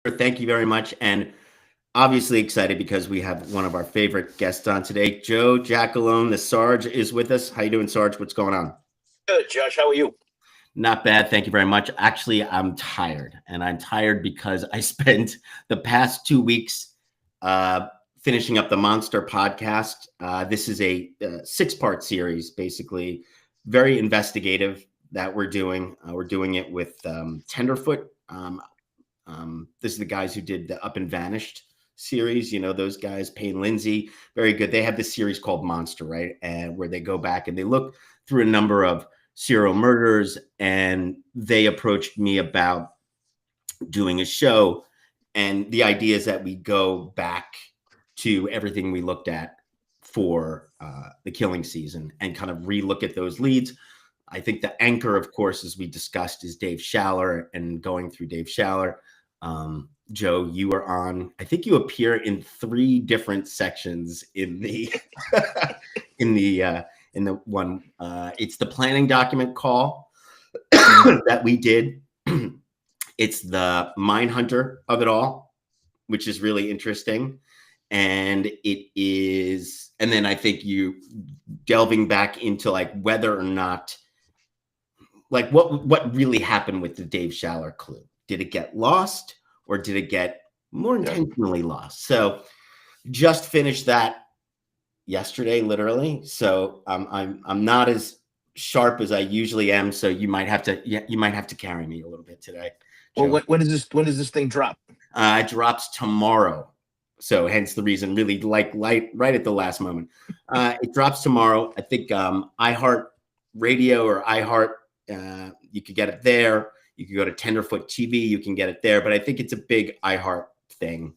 Thank you very much. And obviously excited because we have one of our favorite guests on today. Joe Giacalone, the Sarge, is with us. How you doing, Sarge? What's going on? Good, Josh. How are you? Not bad. Thank you very much. Actually, I'm tired. And I'm tired because I spent the past 2 weeks uh, finishing up the Monster podcast. This is a six-part series, basically, very investigative that we're doing. We're doing it with Tenderfoot. This is the guys who did the Up and Vanished series. You know, those guys, Payne Lindsay, very good. They have this series called Monster, right? And where they go back and they look through a number of serial murders. And they approached me about doing a show. And the idea is that we go back to everything we looked at for the killing season and kind of relook at those leads. I think the anchor, of course, as we discussed, is Dave Schaller and going through Dave Schaller. Joe, you are on. I think you appear in 3 different sections in the in the one. It's the planning document call that we did. It's the mine hunter of it all, which is really interesting. And it is, and then I think you delving back into like whether or not, like what really happened with the Dave Schaller clue. Did it get lost or did it get more intentionally lost? So just finished that yesterday, literally. So I'm not as sharp as I usually am. So you might have to carry me a little bit today. Joe. Well, when does this thing drop? It drops tomorrow. So hence the reason, really light right at the last moment. It drops tomorrow. I think iHeart Radio or iHeart, you could get it there. You can go to Tenderfoot TV. You can get it there. But I think it's a big iHeart thing.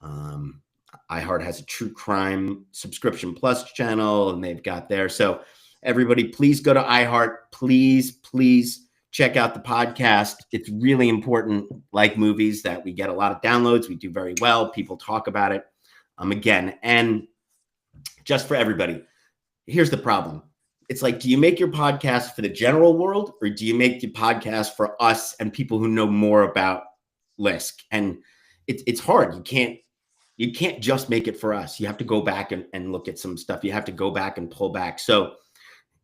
iHeart has a true crime subscription plus channel, and they've got there. So everybody, please go to iHeart. Please check out the podcast. It's really important, like movies, that we get a lot of downloads. We do very well. People talk about it. Again, and just for everybody, here's the problem. It's like, do you make your podcast for the general world or do you make the podcast for us and people who know more about LISK? And it's hard. You can't just make it for us. You have to go back and look at some stuff. You have to go back and pull back. So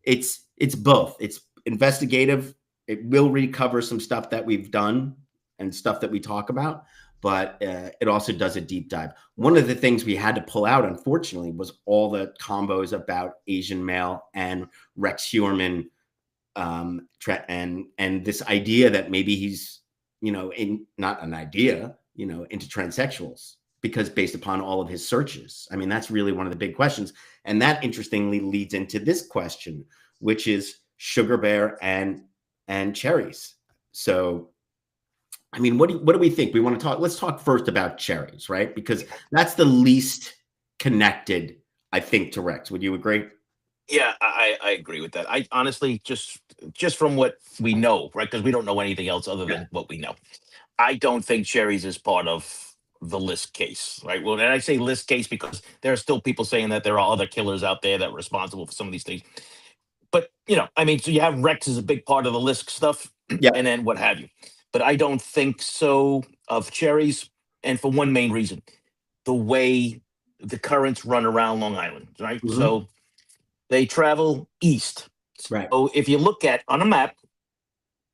it's both. It's investigative. It will recover some stuff that we've done and stuff that we talk about, but it also does a deep dive. One of the things we had to pull out, unfortunately, was all the combos about Asian male and Rex Heuermann, and this idea that maybe he's, not an idea, into transsexuals, because based upon all of his searches. I mean, that's really one of the big questions. And that interestingly leads into this question, which is Sugar Bear and Cherries. So, I mean, what do we think? We want to talk. Let's talk first about Cherries, right? Because that's the least connected, I think, to Rex. Would you agree? Yeah, I agree with that. I honestly just from what we know, right? Because we don't know anything else other than what we know. I don't think Cherries is part of the LISK case, right? Well, and I say LISK case because there are still people saying that there are other killers out there that are responsible for some of these things. But I mean, so you have Rex is a big part of the LISK stuff, and then what have you. But I don't think so of Cherries, and for one main reason: the way the currents run around Long Island, right? Mm-hmm. So they travel east. Right. So if you look at on a map,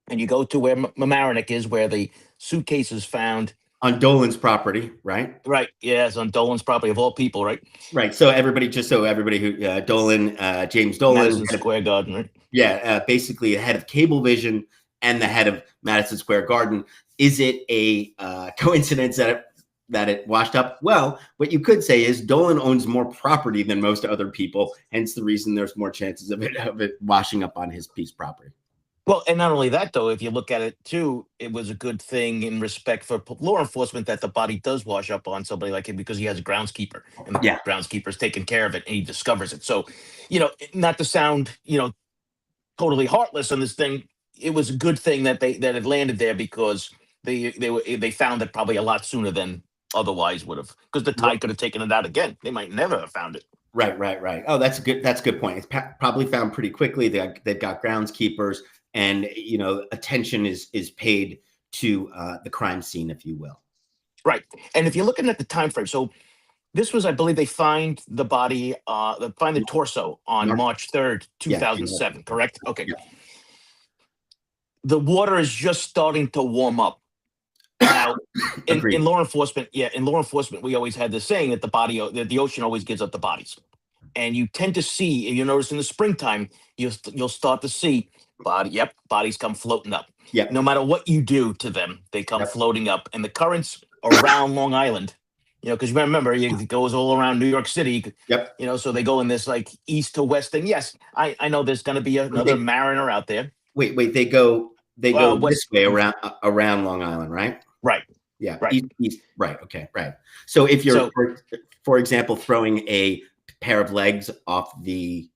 and you go to where Mamaroneck is, where the suitcase is found. On Dolan's property, right? Right. Yes, on Dolan's property of all people, right? Right. So everybody who Dolan, James Dolan, Madison Square Garden, right? Yeah, basically the head of Cablevision and the head of Madison Square Garden. Is it a coincidence that it washed up? Well, what you could say is Dolan owns more property than most other people, hence the reason there's more chances of it washing up on his piece of property. Well, and not only that, though, if you look at it, too, it was a good thing in respect for law enforcement that the body does wash up on somebody like him because he has a groundskeeper and the groundskeeper's taking care of it and he discovers it. So, not to sound, totally heartless on this thing, it was a good thing that it landed there because they found it probably a lot sooner than otherwise would have, because the tide could have taken it out again. They might never have found it. Right. Oh, that's a good point. It's probably found pretty quickly. They've got groundskeepers. And attention is paid to the crime scene, if you will. Right. And if you're looking at the time frame, so this was, I believe, they find the body, they find the torso on March, March 3rd, yeah, 2007, correct? Okay. yeah. The water is just starting to warm up. Now, in Agreed. law enforcement, in law enforcement, we always had this saying that the ocean always gives up the bodies. And you tend to see, you notice in the springtime, you'll start to see bodies come floating up. Yep. No matter what you do to them, they come Yep. floating up. And the currents around Long Island, because you remember, it goes all around New York City, Yep. so they go in this like east to west thing. Yes, I know there's going to be another mariner out there. Wait, they go this West, way around Long Island, right? right. Yeah. Right. East, right. Okay. Right. So if you're, for example, throwing a pair of legs off the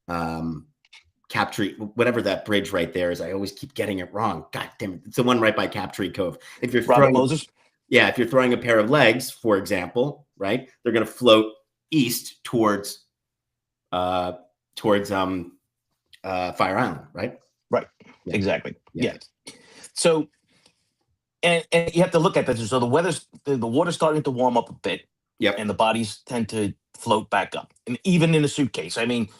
Captree, whatever that bridge right there is, I always keep getting it wrong. God damn it. It's the one right by Captree Cove. If you're Robert Moses. Yeah, if you're throwing a pair of legs, for example, right, they're going to float east towards Fire Island, right? Right. Yeah. Exactly. Yeah. So, and you have to look at this. So the water's starting to warm up a bit. Yep. And the bodies tend to float back up, and even in a suitcase. I mean,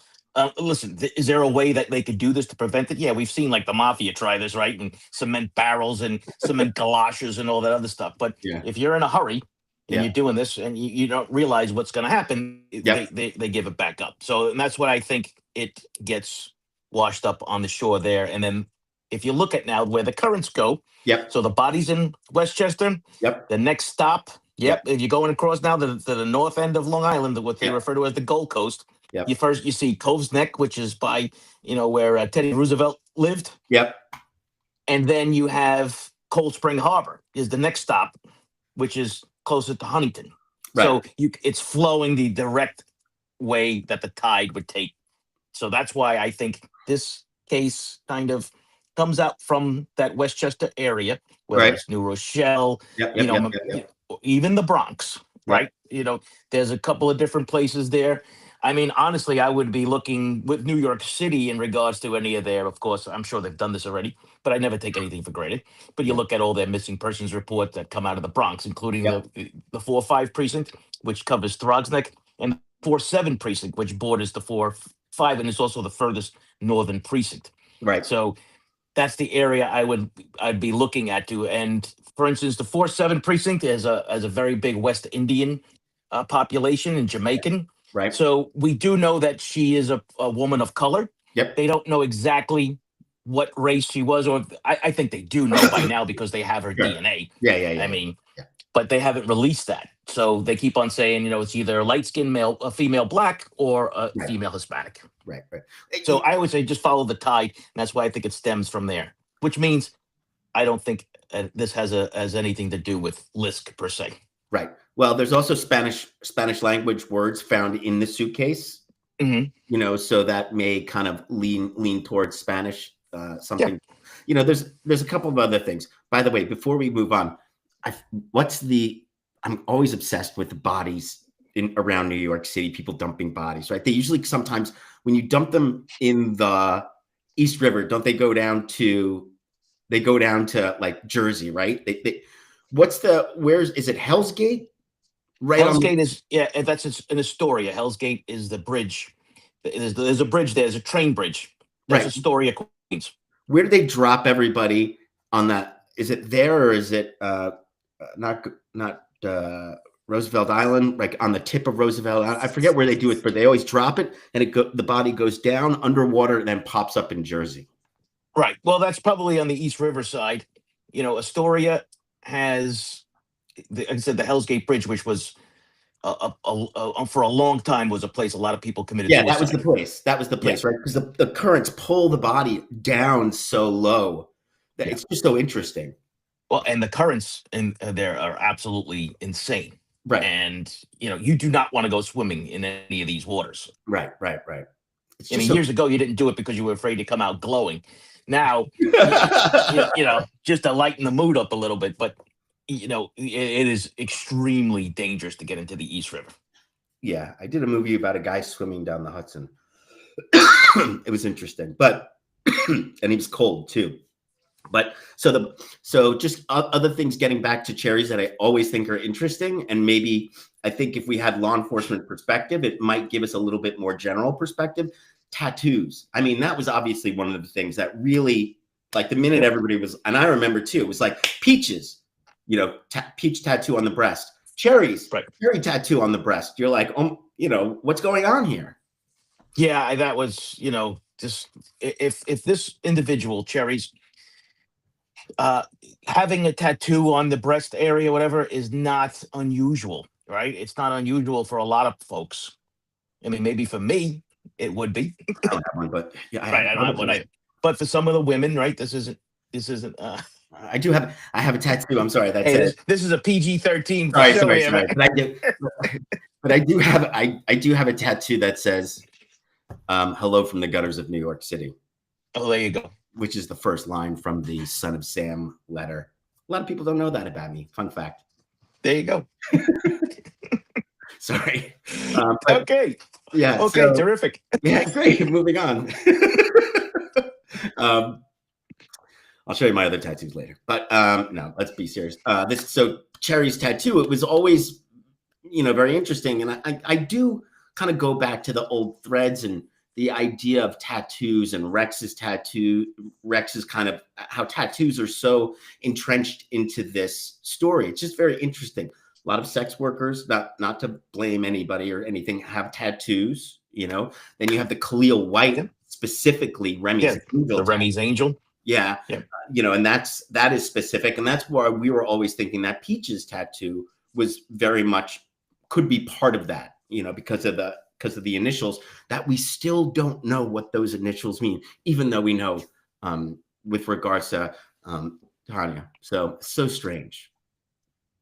listen, is there a way that they could do this to prevent it? Yeah, we've seen like the mafia try this, right? And cement barrels and cement galoshes and all that other stuff. But if you're in a hurry and you're doing this and you don't realize what's going to happen, they give it back up. So, and that's what I think, it gets washed up on the shore there. And then if you look at now where the currents go, so the body's in Westchester. The next stop. If you're going across now to the north end of Long Island, what they refer to as the Gold Coast, you see Cove's Neck, which is by, where Teddy Roosevelt lived. And then you have Cold Spring Harbor is the next stop, which is closer to Huntington. So it's flowing the direct way that the tide would take. So that's why I think this case kind of comes out from that Westchester area, whether it's New Rochelle, even the Bronx, right? There's a couple of different places there. I mean, honestly, I would be looking with New York City in regards to any of their, of course, I'm sure they've done this already, but I never take anything for granted. But you look at all their missing persons reports that come out of the Bronx, including the 4-5 precinct, which covers Throgs Neck, and the 4-7 precinct, which borders the 4-5, and it's also the furthest northern precinct. So that's the area I'd be looking at too. And for instance, the 4-7 precinct has a very big West Indian population and Jamaican. So we do know that she is a woman of color. They don't know exactly what race she was, or I think they do know by now because they have her DNA. I mean, but they haven't released that. So they keep on saying, it's either a light-skinned male, a female black, or a female Hispanic. So I would say just follow the tide, and that's why I think it stems from there. Which means I don't think this has anything to do with LISK per se. Well, there's also Spanish language words found in the suitcase. So that may kind of lean towards Spanish. Something. There's a couple of other things. By the way, before we move on, I'm always obsessed with the bodies around New York City, people dumping bodies, right? They usually sometimes when you dump them in the East River, don't they go down to like Jersey, right? Is it Hell's Gate? Right. Hell's Gate is, that's in Astoria. Hell's Gate is the bridge. There's a bridge there. There's a train bridge. That's Astoria, Queens. Where do they drop everybody on that? Is it there or is it not Roosevelt Island, like on the tip of Roosevelt? I forget where they do it, but they always drop it and the body goes down underwater and then pops up in Jersey. Right. Well, that's probably on the East River side. Astoria has, like I said, the Hell's Gate Bridge, which was for a long time was a place a lot of people committed suicide. That was the place. Right? Because the currents pull the body down so low that it's just so interesting. Well, and the currents in there are absolutely insane. And, you do not want to go swimming in any of these waters. Right. Years ago, you didn't do it because you were afraid to come out glowing. Now, just to lighten the mood up a little bit. But, it is extremely dangerous to get into the East River. Yeah, I did a movie about a guy swimming down the Hudson. It was interesting, and he was cold too. But so just other things, getting back to Cherries, that I always think are interesting, and maybe I think if we had law enforcement perspective, it might give us a little bit more general perspective. Tattoos. I mean, that was obviously one of the things that really, like, the minute everybody was, and I remember too, it was like peaches, peach tattoo on the breast, cherries, cherry tattoo on the breast. You're like, what's going on here? Yeah, that was, just if this individual, Cherries, having a tattoo on the breast area, whatever, is not unusual, right? It's not unusual for a lot of folks. I mean, maybe for me, it would be. I don't have one, but yeah, I don't have one either. But for some of the women, right? This isn't. I have a tattoo. I'm sorry. That's it. This is a PG-13. Sorry. But I do have a tattoo that says, "Hello from the gutters of New York City." Oh, there you go. Which is the first line from the Son of Sam letter. A lot of people don't know that about me. Fun fact. There you go. Sorry. Okay. Yeah. Okay. So, terrific. Yeah. Great. Moving on. I'll show you my other tattoos later. But no, let's be serious. So Cherry's tattoo, it was always, very interesting. And I do kind of go back to the old threads and the idea of tattoos and Rex's kind of how tattoos are so entrenched into this story. It's just very interesting. A lot of sex workers, not to blame anybody or anything, have tattoos, Then you have the Khalil White, specifically Remy's Angel. The Remy's Angel. Yeah. And that is specific. And that's why we were always thinking that Peach's tattoo was very much could be part of that, because of the initials, that we still don't know what those initials mean, even though we know with regards to Tanya. So strange.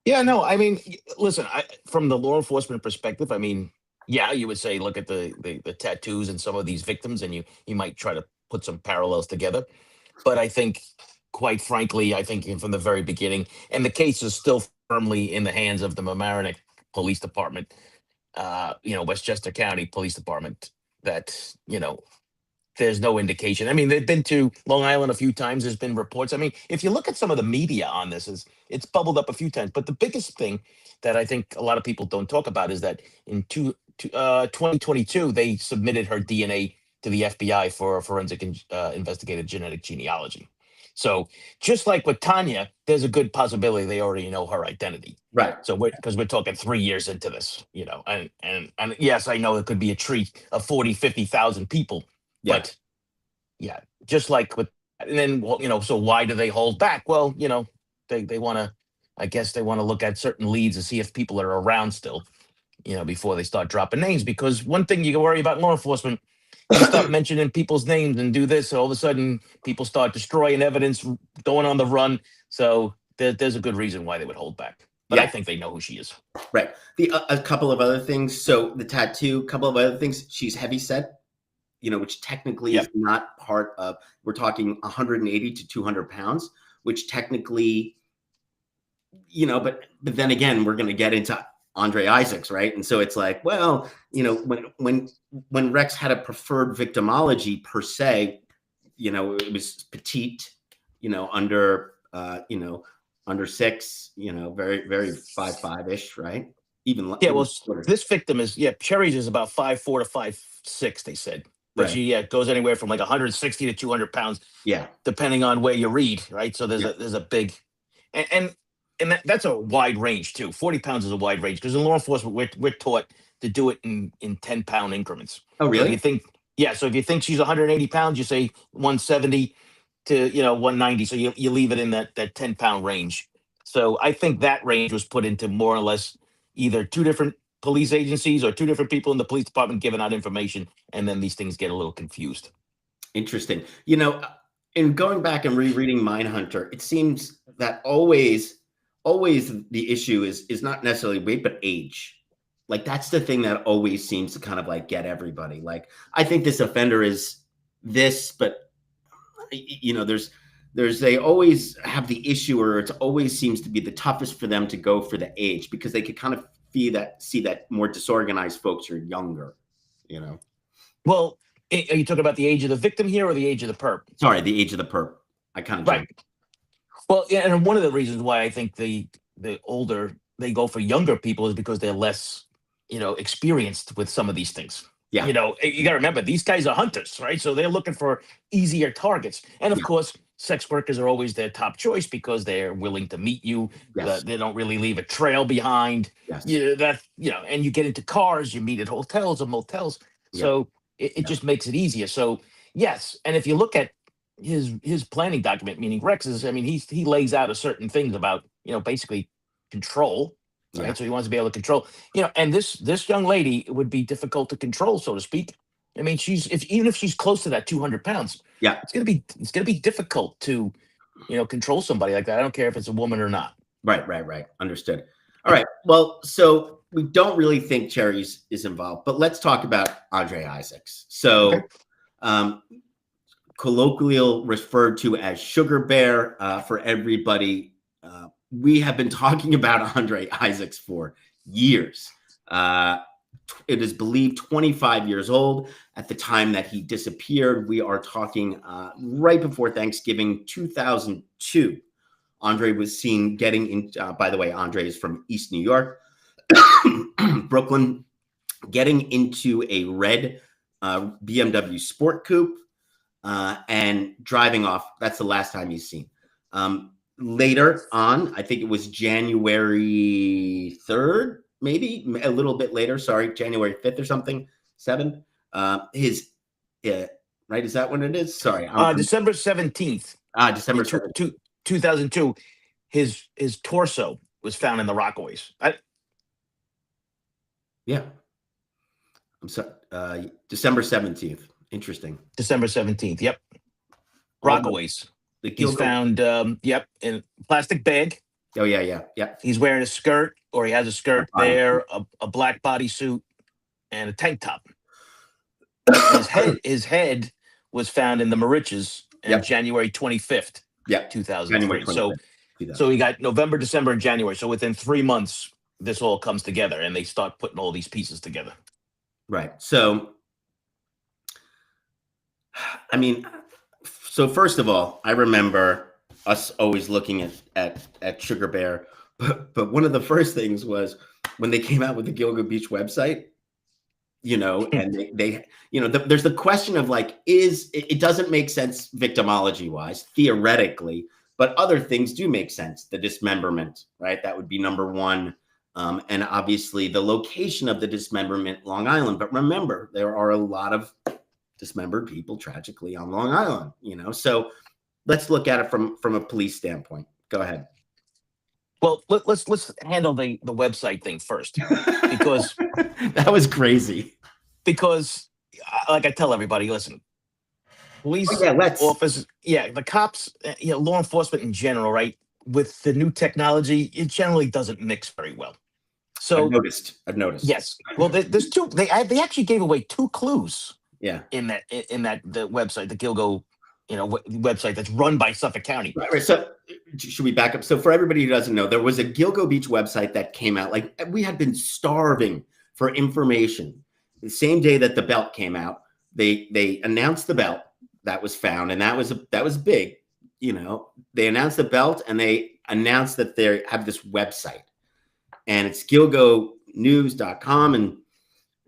Yeah, no, I mean, listen, from the law enforcement perspective, I mean, yeah, you would say, look at the tattoos and some of these victims, and you might try to put some parallels together. But I think, quite frankly, from the very beginning, and the case is still firmly in the hands of the Mamaroneck Police Department, Westchester County Police Department, that, there's no indication. I mean, they've been to Long Island a few times. There's been reports. I mean, if you look at some of the media on this, it's bubbled up a few times. But the biggest thing that I think a lot of people don't talk about is that in 2022, they submitted her DNA to the FBI for forensic investigative genetic genealogy. So just like with Tanya, there's a good possibility they already know her identity. Right. So because we're talking 3 years into this, and yes, I know it could be a treat of 40, 50,000 people. Yeah. But yeah, just like with, and then, so why do they hold back? Well, they want to, I guess they want to look at certain leads and see if people are around still, before they start dropping names. Because one thing you can worry about in law enforcement, you start mentioning people's names and do this, all of a sudden people start destroying evidence, going on the run. So there's a good reason why they would hold back. But I think they know who she is. Right. A couple of other things. So the tattoo, a couple of other things. She's heavy set. Which technically is not part of, we're talking 180 to 200 pounds, which technically, but then again, we're going to get into Andre Isaacs, right? And so it's like, well, when Rex had a preferred victimology per se, it was petite, under 6, very, very 5'5" right? Even this victim is Cherries is about 5'4" to 5'6", they said. But she goes anywhere from like 160 to 200 pounds. Yeah. Depending on where you read, right? So there's a big, and that's a wide range too. 40 pounds is a wide range because in law enforcement we're taught to do it in 10-pound increments. Oh, really? So if you think she's 180 pounds, you say 170 to 190. So you leave it in that 10-pound range. So I think that range was put into more or less either two different police agencies or two different people in the police department giving out information, and then these things get a little confused. Interesting. In going back and rereading Mindhunter, it seems that always the issue is not necessarily weight, but age. Like, that's the thing that always seems to kind of like get everybody. Like, I think this offender is this, but they always have the issue, or it always seems to be the toughest for them to go for the age, because they could kind of see that more disorganized folks are younger, Well, are you talking about the age of the victim here or the age of the perp? Sorry, the age of the perp. I kind of right. Well, yeah, and one of the reasons why I think the older they go for younger people is because they're less, experienced with some of these things. Yeah, You got to remember these guys are hunters, right? So they're looking for easier targets, and of yeah, course, sex workers are always their top choice because they're willing to meet you. yes, They don't really leave a trail behind. yes, And you get into cars, you meet at hotels or motels, yep, so it yep, just makes it easier. So yes, and if you look at his planning document, meaning Rex's, I mean, he lays out a certain things about basically control, yeah, right? So he wants to be able to control, and this young lady would be difficult to control, so to speak. I mean, even if she's close to that 200 pounds, yeah. it's gonna be difficult to control somebody like that. I don't care if it's a woman or not. Right, right, right. Understood. All right. Well, so we don't really think Cherries is involved, but let's talk about Andre Isaacs. Okay. So, um, colloquial referred to as Sugar Bear for everybody. We have been talking about Andre Isaacs for years. Uh, it is believed 25 years old at the time that he disappeared. We are talking right before Thanksgiving 2002. Andre was seen getting in. By the way, Andre is from East New York, Brooklyn, getting into a red BMW Sport Coupe and driving off. That's the last time he's seen. Later on, I think it was January 3rd, maybe a little bit later. Sorry, January 5th or something, 7th. His right, is that when it is? Sorry, December 17th December in 7th. 2002, his torso was found in the Rockaways. Yeah, I'm sorry. December 17th. Interesting. December 17th. Yep. All the Rockaways. He's Gilgo. found, yep, in a plastic bag. Oh yeah, yeah, yeah. He's wearing a skirt, or he has a skirt Body. there, a black bodysuit, and a tank top. His head was found in the Mauritius on Yep. January 25th, Yep. 2003. January 25th. So we got November, December, and January. So within 3 months, this all comes together, and they start putting all these pieces together. Right. So, I mean, so first of all, I remember us always looking at Sugar Bear, but one of the first things was when they came out with the Gilgo Beach website, and they there's the question of like, it doesn't make sense victimology wise, theoretically, but other things do make sense. The dismemberment, right? That would be number one. And obviously the location of the dismemberment, Long Island. But remember, there are a lot of dismembered people tragically on Long Island, So let's look at it from a police standpoint. Go ahead. Well, let's handle the website thing first, because that was crazy. Because, like I tell everybody, listen, police officers, the cops, law enforcement in general, right? With the new technology, it generally doesn't mix very well. So I've noticed. Yes. Well, there's two. They actually gave away two clues. Yeah. In the website, the Gilgo, website that's run by Suffolk County. Right. So should we back up? So for everybody who doesn't know, there was a Gilgo Beach website that came out. Like, we had been starving for information. The same day that the belt came out, they announced the belt that was found, and that was big. They announced the belt, and they announced that they have this website, and it's gilgonews.com,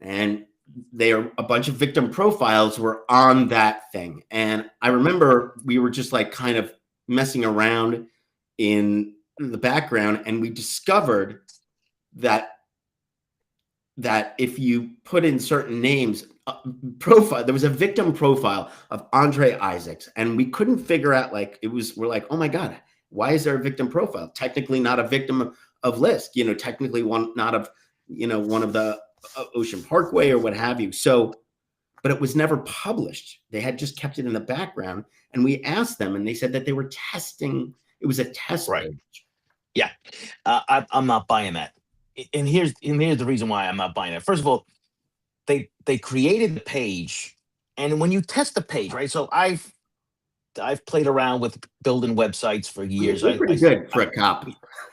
and they are a bunch of victim profiles were on that thing. And I remember we were just like kind of messing around in the background, and we discovered that if you put in certain names, profile, there was a victim profile of Andre Isaacs, and we couldn't figure out, we're like, oh my God, why is there a victim profile? Technically not a victim of LISK, technically not of, one of the Ocean Parkway or what have you. So, but it was never published. They had just kept it in the background, and we asked them, and they said that they were testing. It was a test page. Yeah. I'm not buying that. And here's the reason why I'm not buying it. First of all, they created the page, and when you test the page, right? So I've played around with building websites for years. You're pretty good for a cop,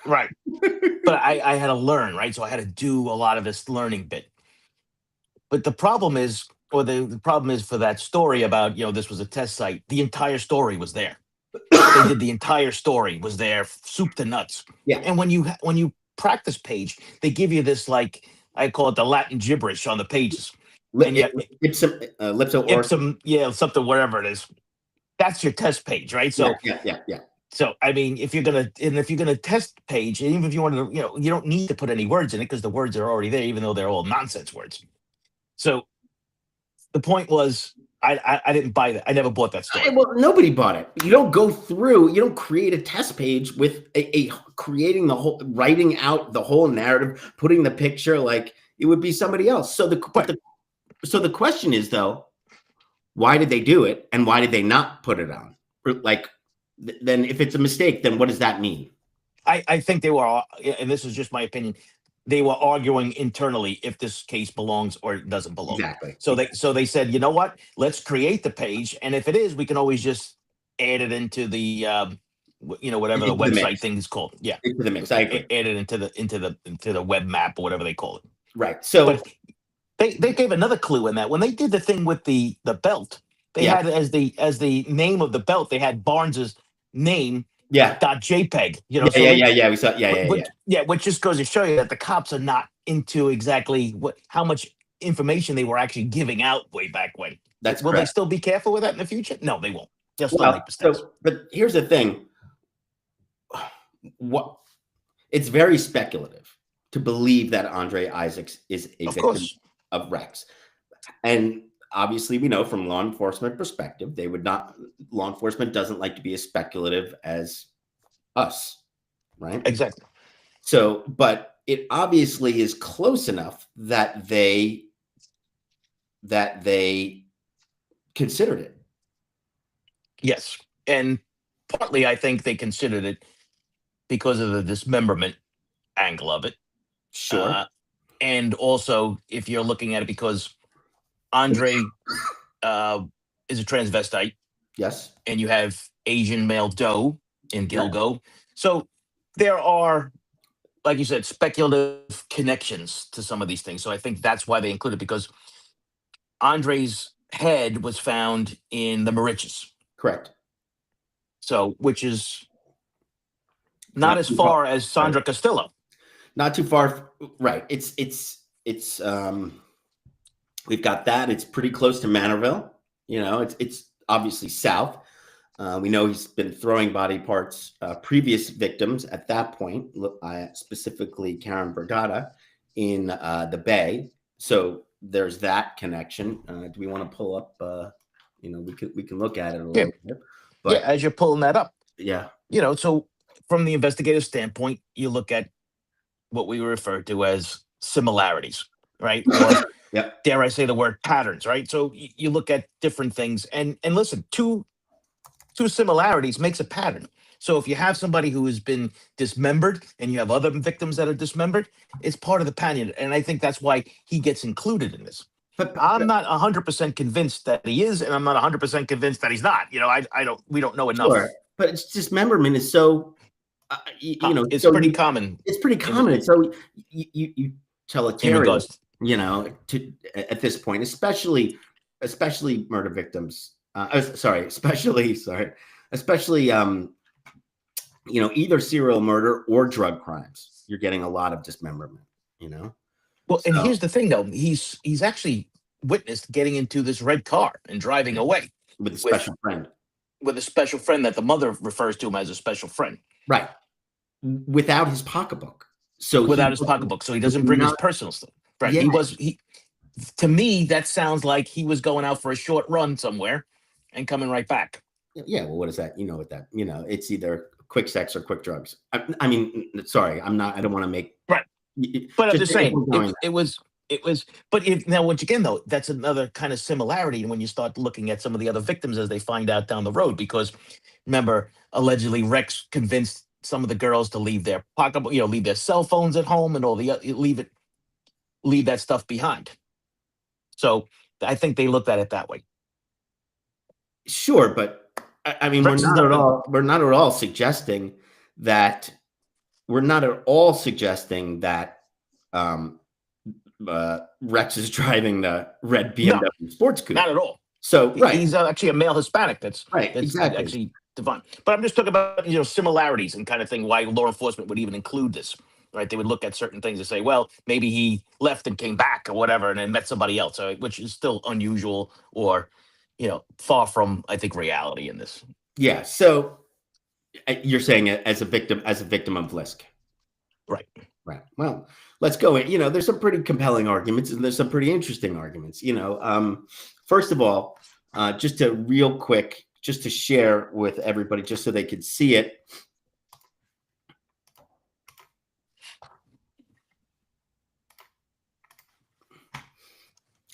right? But I had to learn, right? So I had to do a lot of this learning bit. But the problem is, the problem is for that story about this was a test site. The entire story was there. They did the entire story, was there, soup to nuts. Yeah. And when you practice page, they give you this, like, I call it the Latin gibberish on the pages. And yet Ipsum, yeah, something, whatever it is. That's your test page, right? yeah. So I mean, if you're gonna test page, and even if you wanted to, you don't need to put any words in it because the words are already there, even though they're all nonsense words. So the point was, I didn't buy that. I never bought that story. Well, nobody bought it. You don't go through. You don't create a test page with a creating the whole, writing out the whole narrative, putting the picture, like it would be somebody else. So the question is, though, why did they do it, and why did they not put it on? Like, then if it's a mistake, then what does that mean? I think they were, and this is just my opinion, they were arguing internally if this case belongs or doesn't belong. Exactly. So they said, you know what? Let's create the page, and if it is, we can always just add it into the whatever the website thing is called. Yeah, into the mix. I agree. Add it into the web map or whatever they call it. Right. So but they gave another clue in that when they did the thing with the belt, they had as the name of the belt, they had Barnes's name. Yeah. .jpeg. Yeah. We saw. Yeah. Which just goes to show you that the cops are not into exactly how much information they were actually giving out way back when. Will they still be careful with that in the future? No, they won't. They'll still make mistakes. But here's the thing. It's very speculative to believe that Andre Isaacs is a victim of Rex, and obviously, we know from law enforcement perspective, law enforcement doesn't like to be as speculative as us, right? Exactly. So, but it obviously is close enough that they considered it. Yes. And partly, I think they considered it because of the dismemberment angle of it. Sure. And also, if you're looking at it because Andre is a transvestite. Yes. And you have Asian male doe in Gilgo. Right. So there are, like you said, speculative connections to some of these things. So I think that's why they included, because Andre's head was found in the Mauritius. Correct. So, which is not as far as Sandra Castillo. Not too far. Right. It's we've got that. It's pretty close to Manorville. It's obviously south. We know he's been throwing body parts, previous victims at that point, specifically Karen Brigada in the Bay. So there's that connection. Do we want to pull up? We can look at it a little bit. But, as you're pulling that up. Yeah. So from the investigative standpoint, you look at what we refer to as similarities, right? Or dare I say the word patterns, right? So you look at different things, and listen, two similarities makes a pattern. So if you have somebody who has been dismembered and you have other victims that are dismembered, it's part of the pattern, and I think that's why he gets included in this. But I'm not 100% convinced that he is, and I'm not 100% convinced that he's not. We don't know enough. Sure. But it's dismemberment is so, it's so pretty common. It's pretty common. So you tell a terrorist, at this point, especially murder victims. Especially either serial murder or drug crimes. You're getting a lot of dismemberment. Well, and here's the thing, though. He's actually witnessed getting into this red car and driving away with a special friend. With a special friend that the mother refers to him as a special friend. Right. Without his pocketbook. So he doesn't bring his personal stuff. Right. Yeah. To me, that sounds like he was going out for a short run somewhere and coming right back. Yeah. Well, what is that? With that, it's either quick sex or quick drugs. I mean, sorry, I don't want to make. Right. But I'm just saying, it was. But now, once again, though, that's another kind of similarity when you start looking at some of the other victims as they find out down the road. Because remember, allegedly, Rex convinced some of the girls to leave their pocketbook, leave their cell phones at home and all leave that stuff behind. So I think they looked at it that way. Sure, but I mean, we're not at all suggesting that. We're not at all suggesting that Rex is driving the red BMW sports coupe. Not at all. So he's actually a male Hispanic. That's right. That's exactly. Actually, Divine. But I'm just talking about, similarities and kind of thing, why law enforcement would even include this, right? They would look at certain things and say, well, maybe he left and came back or whatever and then met somebody else, which is still unusual or, far from, I think, reality in this. Yeah. So you're saying it as a victim of LISK. Right. Right. Well, let's go. There's some pretty compelling arguments and there's some pretty interesting arguments. First of all, just to share with everybody, just so they could see it.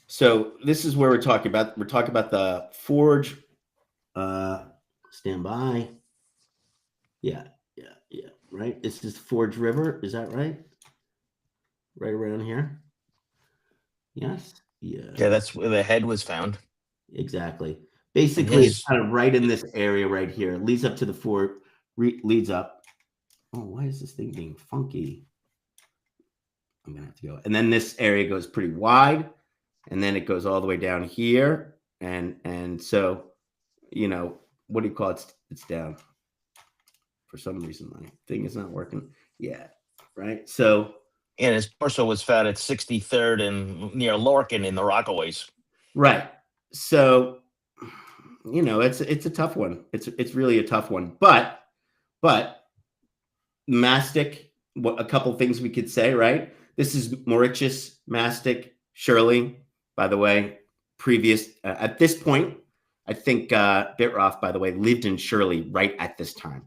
So this is where we're talking about the Forge. Stand by. Yeah. Right. This is Forge River. Is that right? Right around here. Yes. Yeah. Yeah, that's where the head was found. Exactly. Basically, it's kind of right in this area right here. It leads up to the fort. Leads up. Oh, why is this thing being funky? I'm gonna have to go. And then this area goes pretty wide, and then it goes all the way down here. And so, what do you call it? It's down. For some reason, my thing is not working. Yeah. Right. So. And his torso was found at 63rd and near Lorcan in the Rockaways. Right. So, it's a tough one. It's really a tough one. But Mastic, a couple things we could say, right? This is Mauritius, Mastic, Shirley, by the way, previous at this point, I think Bitroff, by the way, lived in Shirley right at this time.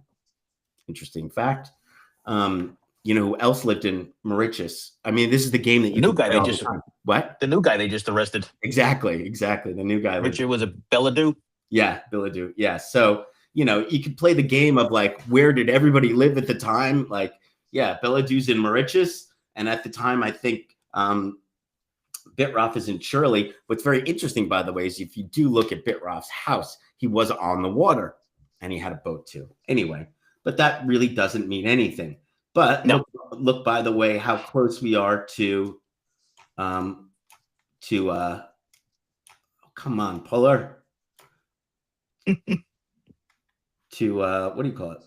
Interesting fact. Who else lived in Mauritius? I mean, this is the game that you new guy they just what? The new guy they just arrested. Exactly. The new guy. Richard was a Belladou. Yeah, Belladou. Yeah. So, you could play the game of like, where did everybody live at the time? Like, yeah, Belladou's in Mauritius. And at the time, I think Bitroff is in Shirley. What's very interesting, by the way, is if you do look at Bitroff's house, he was on the water and he had a boat too. Anyway, but that really doesn't mean anything. But no. Look, by the way, how close we are to oh, come on, Puller. To what do you call it?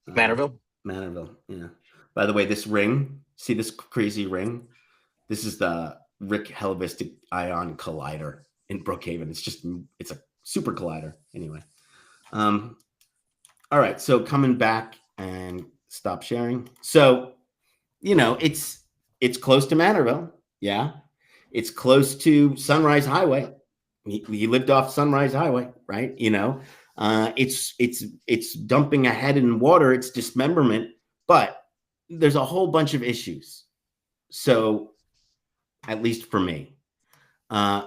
Manorville. Manorville. Yeah. By the way, this ring, see this crazy ring? This is the Rick Hellevistic Ion Collider in Brookhaven. It's a super collider. Anyway. All right. So coming back and stop sharing. So, it's close to Manorville. Yeah. It's close to Sunrise Highway. He lived off Sunrise Highway, right? It's dumping a head in water. It's dismemberment, but there's a whole bunch of issues. So, at least for me,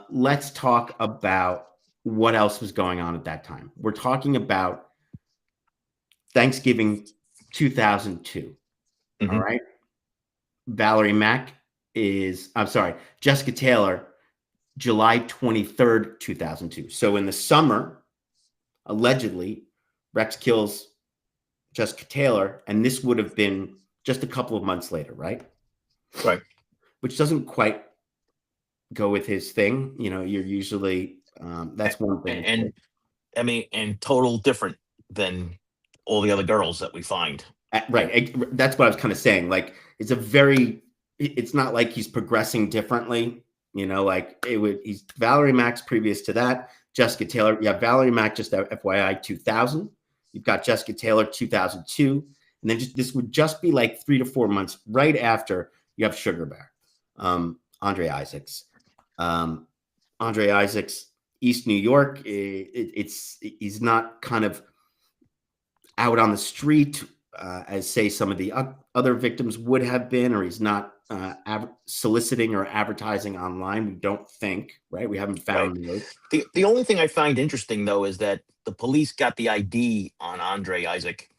let's talk about what else was going on at that time. We're talking about Thanksgiving 2002. Mm-hmm. All right. Jessica Taylor, July 23rd, 2002. So in the summer, allegedly, Rex kills Jessica Taylor, and this would have been just a couple of months later, right? Right. Which doesn't quite go with his thing. You're usually, that's one thing. And total different than all the other girls that we find. Right. That's what I was kind of saying. Like, it's not like he's progressing differently. He's Valerie Mack's previous to that. Jessica Taylor. Yeah, Valerie Mack, just FYI, 2000. You've got Jessica Taylor, 2002. And then this would just be like 3 to 4 months right after you have Sugar Bear. Andre Isaacs. Andre Isaacs, East New York. He's not kind of out on the street as, say, some of the other victims would have been, or he's not soliciting or advertising online. We don't think, right? We haven't found those. The only thing I find interesting, though, is that the police got the ID on Andre Isaac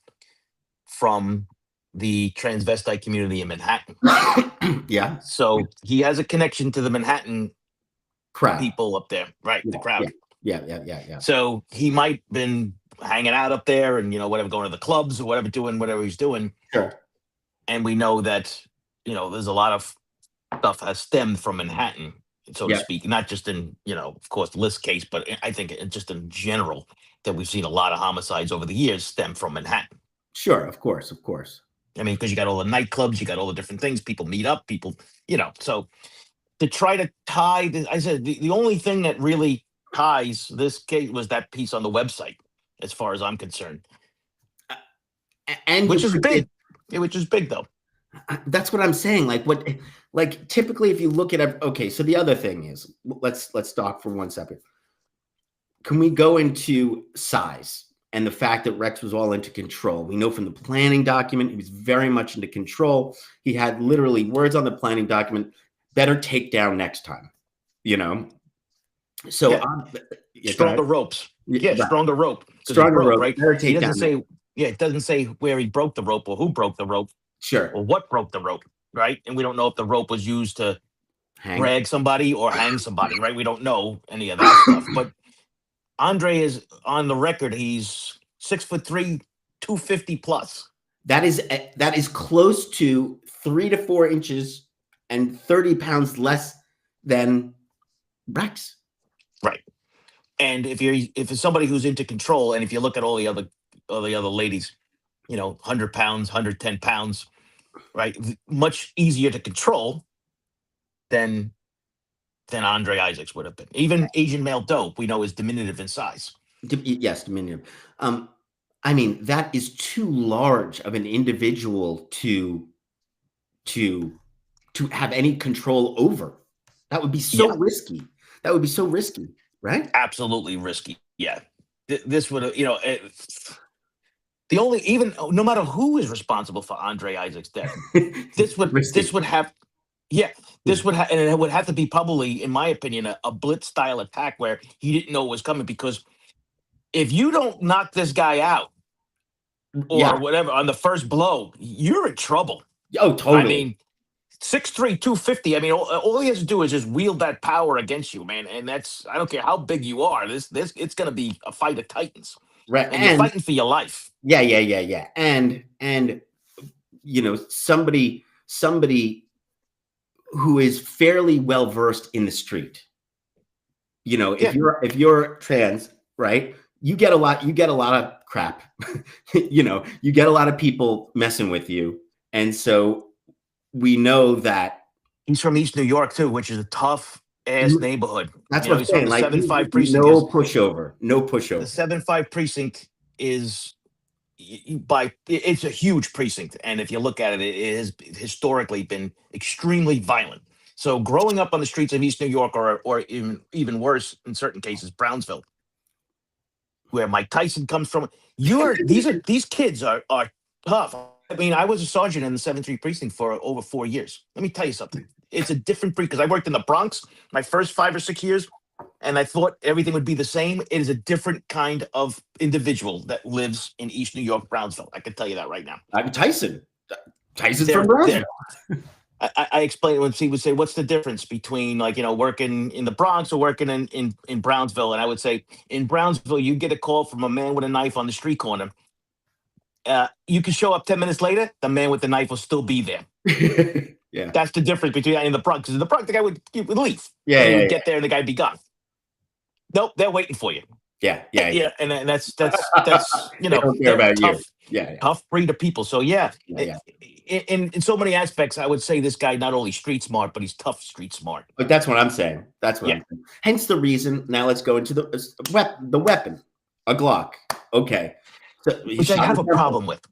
from the transvestite community in Manhattan. Yeah. So he has a connection to the Manhattan crowd, people up there, right? Yeah, the crowd. Yeah. So he might have been hanging out up there and, whatever, going to the clubs or whatever, doing whatever he's doing. Sure. And we know that, there's a lot of stuff has stemmed from Manhattan so to Yeah, speak, not just in, of course, the LISK case, but I think just in general that we've seen a lot of homicides over the years stem from Manhattan. sure, of course, of course. I mean, because you got all the nightclubs, you got all the different things, people meet up, people, so to try to tie this, I said the only thing that really ties this case was that piece on the website, as far as I'm concerned, And which you is could, big. Which is big though. that's what I'm saying. Like typically, if you look at okay, so the other thing is, let's talk for 1 second. Can we go into size and the fact that Rex was all into control? We know from the planning document he was very much into control. He had literally words on the planning document: "Better take down next time." You know, so Yeah. Stronger ropes. Yeah, right. stronger rope because it Stronger broke, rope. right? Better He take doesn't down. say. Yeah, it doesn't say where he broke the rope or who broke the rope Sure. or what broke the rope, right? And we don't know if the rope was used to Hang. drag somebody or hang somebody, right? We don't know any of that stuff. But Andre is on the record. He's 6'3", 250 plus. That is close to 3 to 4 inches and 30 pounds less than Rex. Right. And if it's somebody who's into control, and if you look at all the other ladies, 100 pounds, 110 pounds, right? Much easier to control than Andre Isaacs would have been. Even Asian male dope, we know, is diminutive in size. Yes, diminutive. I mean, that is too large of an individual to have any control over. That would be so risky. That would be so risky, right? Absolutely risky. Yeah. This would have, the only, even no matter who is responsible for Andre Isaacs' death, this would have, and it would have to be probably, in my opinion, a blitz style attack where he didn't know it was coming, because if you don't knock this guy out or whatever on the first blow, you're in trouble. Oh, totally. I mean, 6'3", 250. I mean, all he has to do is just wield that power against you, man. And that's, I don't care how big you are. This it's going to be a fight of titans, right? And you're fighting for your life. Yeah. And somebody who is fairly well versed in the street. If you're trans, right? You get a lot of crap. You get a lot of people messing with you, and so we know that he's from East New York too, which is a tough ass neighborhood. That's what I'm saying. The Like 7-5 precinct. No pushover. The 7-5 precinct is it's a huge precinct, and if you look at it, it has historically been extremely violent. So growing up on the streets of East New York, or even worse in certain cases, Brownsville, where Mike Tyson comes from, these kids are tough. I mean, I was a sergeant in the 7-3 precinct for over 4 years. Let me tell you something. It's a different breed, because I worked in the Bronx my first 5 or 6 years, and I thought everything would be the same. It is a different kind of individual that lives in East New York, Brownsville. I can tell you that right now. Tyson's from Brownsville. I explained when he would say, "What's the difference between working in the Bronx or working in Brownsville?" And I would say, in Brownsville, you get a call from a man with a knife on the street corner. You can show up 10 minutes later, the man with the knife will still be there. Yeah, that's the difference between in the Bronx. Because in the Bronx, the guy would leave. Yeah, and he would get there and the guy would be gone. Nope, they're waiting for you. Yeah. And that's they don't care about tough, you. Tough breed of people. So in so many aspects, I would say this guy not only street smart, but he's tough street smart. But that's what I'm saying. I'm saying. Hence the reason. Now let's go into the weapon, a Glock. Okay. So, which I have a problem with.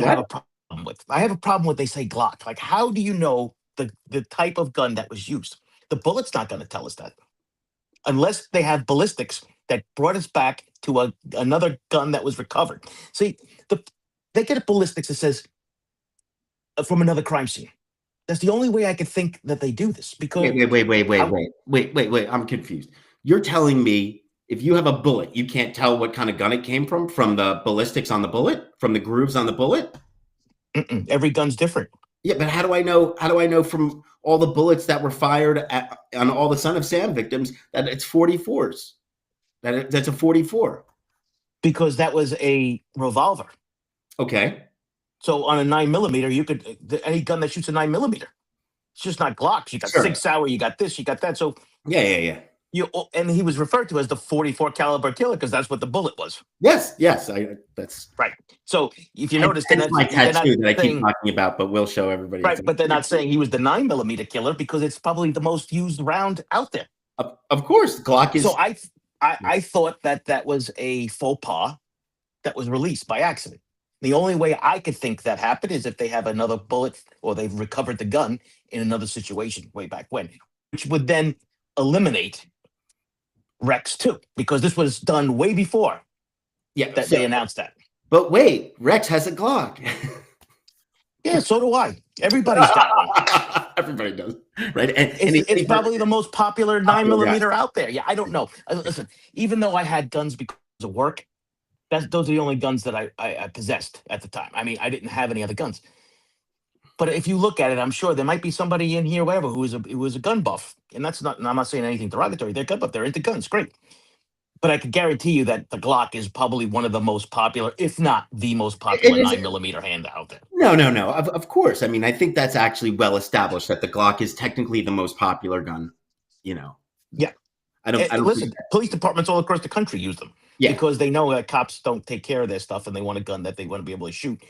I have a problem with they say Glock. Like, how do you know the type of gun that was used? The bullet's not going to tell us that, unless they have ballistics that brought us back to another gun that was recovered. See, they get a ballistics that says from another crime scene. That's the only way I could think that they do this. Because wait, I'm confused. You're telling me if you have a bullet, you can't tell what kind of gun it came from the ballistics on the bullet, from the grooves on the bullet? Every gun's different. Yeah, but how do I know? How do I know from all the bullets that were fired on all the Son of Sam victims that it's 44s? That's a 44. Because that was a revolver. Okay. So on a 9mm, you could any gun that shoots a 9mm. It's just not Glocks. You got Sig Sauer, you got this, you got that. So Yeah. And he was referred to as the 44 caliber killer because that's what the bullet was. Yes. That's right. So if you notice, hence my they're not tattoo that I keep saying talking about, but we'll show everybody. right, but they're not saying he was the 9mm killer because it's probably the most used round out there. Of course, Glock is. So I thought that was a faux pas that was released by accident. The only way I could think that happened is if they have another bullet or they've recovered the gun in another situation way back when, which would then eliminate Rex too, because this was done way before they announced that. But wait, Rex has a Glock. Yeah, so do I. Everybody's got one. Everybody does, right? And it's probably the most popular 9mm out there. Yeah, I don't know. Listen, even though I had guns because of work, those are the only guns that I possessed at the time. I mean, I didn't have any other guns. But if you look at it, I'm sure there might be somebody in here, whatever, who was a gun buff, and I'm not saying anything derogatory. They're gun buff. They're into guns. Great. But I can guarantee you that the Glock is probably one of the most popular, if not the most popular 9mm hand out there. No. Of course. I mean, I think that's actually well established that the Glock is technically the most popular gun. Yeah. I don't listen. Police departments all across the country use them because they know that cops don't take care of their stuff and they want a gun that they want to be able to shoot.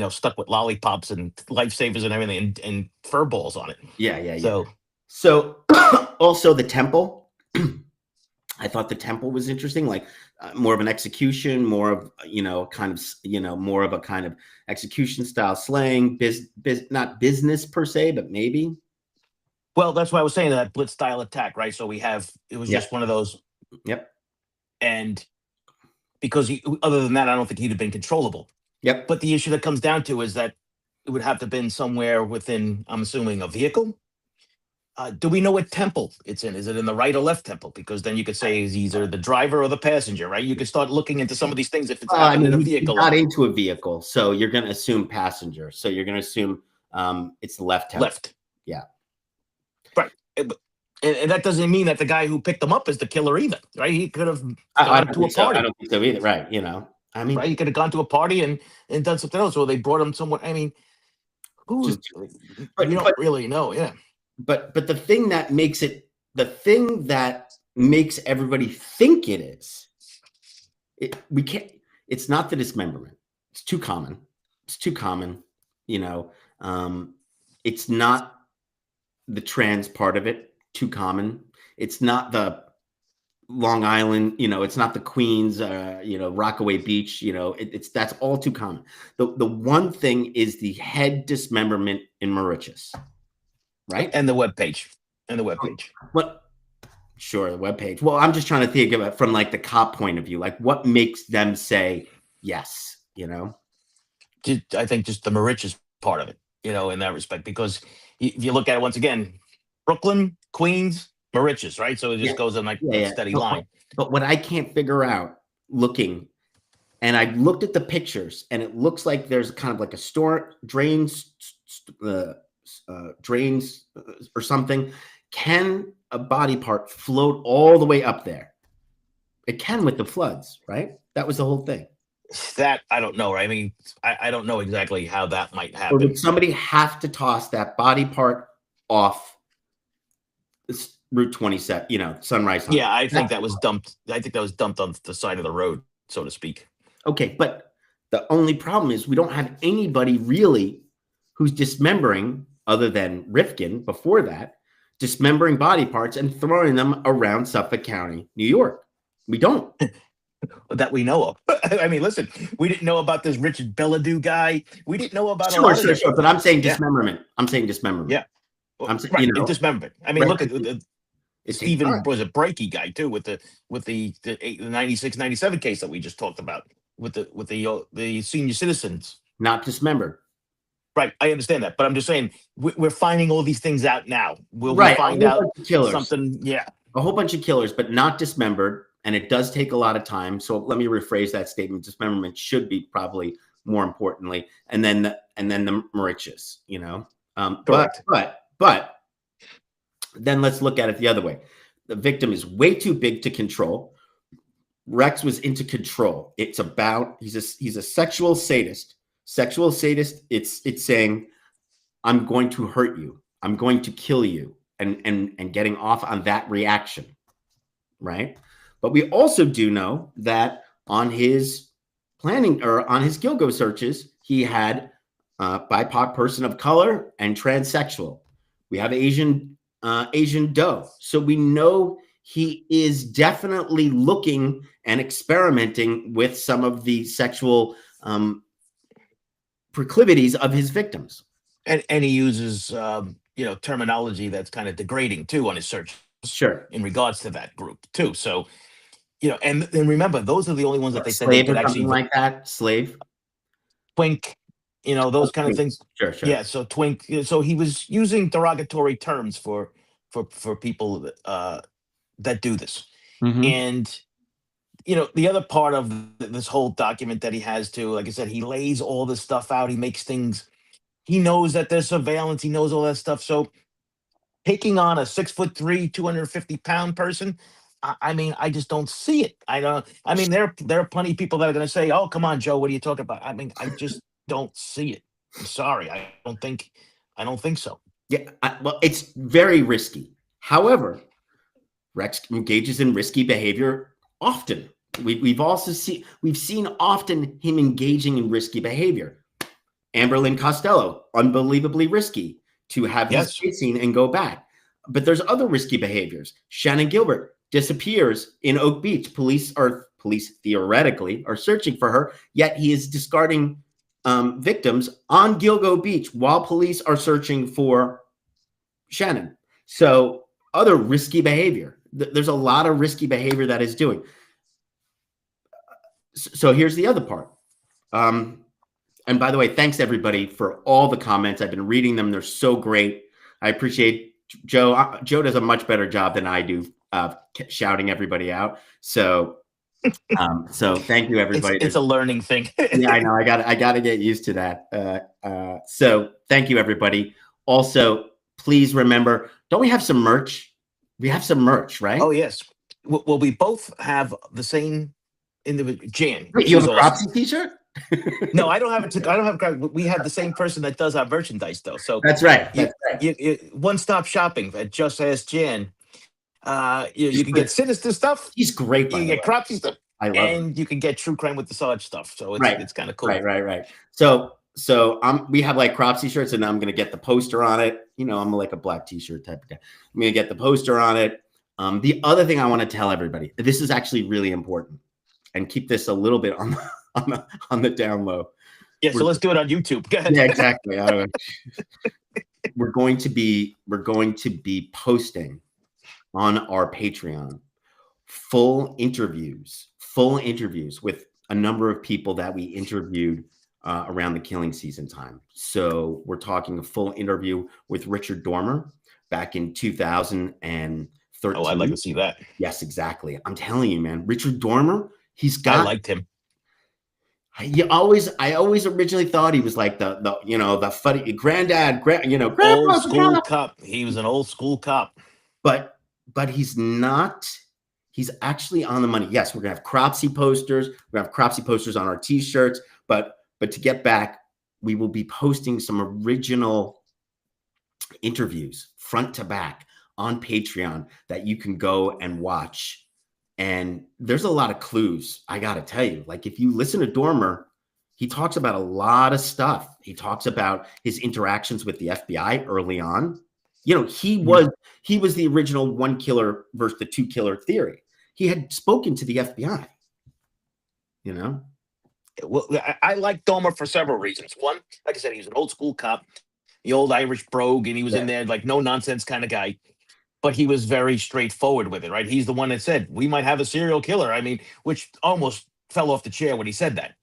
Stuck with lollipops and lifesavers and everything and fur balls on it. Yeah. So also the temple. I thought the temple was interesting, like more of an execution, more of more of a kind of execution style slang, not business per se, but maybe. Well, that's why I was saying that blitz style attack, right? So it was just one of those. Yep. And because other than that, I don't think he'd have been controllable. Yep. But the issue that comes down to is that it would have to have been somewhere within, I'm assuming, a vehicle. Do we know what temple it's in? Is it in the right or left temple? Because then you could say it's either the driver or the passenger, right? You could start looking into some of these things if it's happened in a vehicle. He got into a vehicle, so you're going to assume passenger. So you're going to assume it's the left temple. Left. Yeah. Right. And that doesn't mean that the guy who picked them up is the killer either, right? He could have gone to a party. I don't think so either, right? Right? He could have gone to a party and done something else, or they brought him somewhere. I mean, we don't really know, yeah. But the thing that makes everybody think it is, it's not the dismemberment. It's too common. It's not the trans part of it, too common. It's not the Long Island, it's not the Queens, Rockaway Beach, that's all too common. The one thing is the head dismemberment in Mauritius. Right. And the webpage. What? Sure. The webpage. Well, I'm just trying to think of it from like the cop point of view. Like what makes them say yes, I think just the Mauritius part of it, in that respect, because if you look at it once again, Brooklyn, Queens, Mauritius, right? So it just goes in like a steady line. But what I can't figure out looking, and I looked at the pictures and it looks like there's kind of like a drains or something. Can a body part float all the way up there? It can with the floods, right? That was the whole thing. That I don't know, right? I mean, I don't know exactly how that might happen. Or would somebody have to toss that body part off Route 27, Sunrise Hunt? Yeah, I think that was dumped. I think that was dumped on the side of the road, so to speak. Okay, but the only problem is we don't have anybody really who's dismembering, other than Rifkin before that, dismembering body parts and throwing them around Suffolk County, New York. We don't. That we know of. I mean, listen, we didn't know about this Richard Belladou guy. We didn't know about sure. But I'm saying dismemberment. I'm saying dismemberment. Yeah. I'm saying, right, dismemberment. I mean, look at Stephen was a Breaky guy too with the 96, 97 case that we just talked about with the senior citizens. Not dismembered. Right, I understand that, but I'm just saying we're finding all these things out now. We'll find out something. Yeah, a whole bunch of killers, but not dismembered, and it does take a lot of time. So let me rephrase that statement: dismemberment should be probably more importantly, and then the Mauritius. But then let's look at it the other way. The victim is way too big to control. Rex was into control. It's about he's a sexual sadist. It's saying, I'm going to hurt you. I'm going to kill you. and getting off on that reaction, right? But we also do know that on his planning or on his Gilgo searches, he had BIPOC person of color and transsexual. We have Asian doe. So we know he is definitely looking and experimenting with some of the sexual proclivities of his victims. And he uses terminology that's kind of degrading too on his search Sure. in regards to that group too. So and remember, those are the only ones that they said they Slave could or actually something like that. Slave. twink, those kind of things. Sure. Yeah, so twink. So he was using derogatory terms for people that do this. Mm-hmm. And the other part of this whole document that he has too, like I said, he lays all this stuff out. He makes things. He knows that there's surveillance. He knows all that stuff. So taking on a 6'3", 250-pound person, I mean, I just don't see it. I don't. I mean, there are plenty of people that are going to say, "Oh, come on, Joe, what are you talking about?" I mean, I just don't see it. I'm sorry, I don't think so. Yeah. Well, it's very risky. However, Rex engages in risky behavior often. We've seen often him engaging in risky behavior. Amberlynn Costello, unbelievably risky to have his kid seen and go back. But there's other risky behaviors. Shannon Gilbert disappears in Oak Beach. Police theoretically are searching for her, yet he is discarding victims on Gilgo Beach while police are searching for Shannon. So other risky behavior. There's a lot of risky behavior that is doing. So here's the other part. And by the way, thanks everybody for all the comments. I've been reading them. They're so great. I appreciate Joe. Joe does a much better job than I do shouting everybody out. So thank you everybody. It's a learning thing. Yeah, I know. I got to get used to that. So thank you everybody. Also, please remember, don't we have some merch? We have some merch, right? Oh yes. Well, we both have the same individual. Jan. Wait, you have a Cropsey t-shirt? No, I don't have it. I don't have. We have the same person that does our merchandise, though. So that's right. One-stop shopping at Just Ask Jan. You can get sinister stuff. He's great. You can get Cropsey stuff. I love and it. You can get True Crime with the Sarge stuff. So it's kind of cool. Right. So we have like Cropsey shirts, and I'm gonna get the poster on it. I'm like a black t-shirt type of guy. I'm gonna get the poster on it. The other thing I want to tell everybody, this is actually really important, and keep this a little bit on the down low. Yeah, so let's do it on YouTube. Go ahead. Yeah, exactly. We're going to be posting on our Patreon full interviews with a number of people that we interviewed around the killing season time. So we're talking a full interview with Richard Dormer back in 2013. Oh, I'd like to see that. Yes, exactly. I'm telling you, man, Richard Dormer, I liked him. I always originally thought he was like the funny granddad, old school cop. He was an old school cop. But he's not. He's actually on the money. Yes, we're gonna have Cropsey posters. We're gonna have Cropsey posters on our t-shirts. But to get back, we will be posting some original interviews front to back on Patreon that you can go and watch. And there's a lot of clues, I got to tell you. Like, if you listen to Dormer, he talks about a lot of stuff. He talks about his interactions with the FBI early on. He was the original one killer versus the two killer theory. He had spoken to the FBI. Well, I like Dormer for several reasons. One, like I said, he was an old school cop, the old Irish brogue, and he was in there like no nonsense kind of guy. But he was very straightforward with it, right? He's the one that said, we might have a serial killer. I mean, which almost fell off the chair when he said that,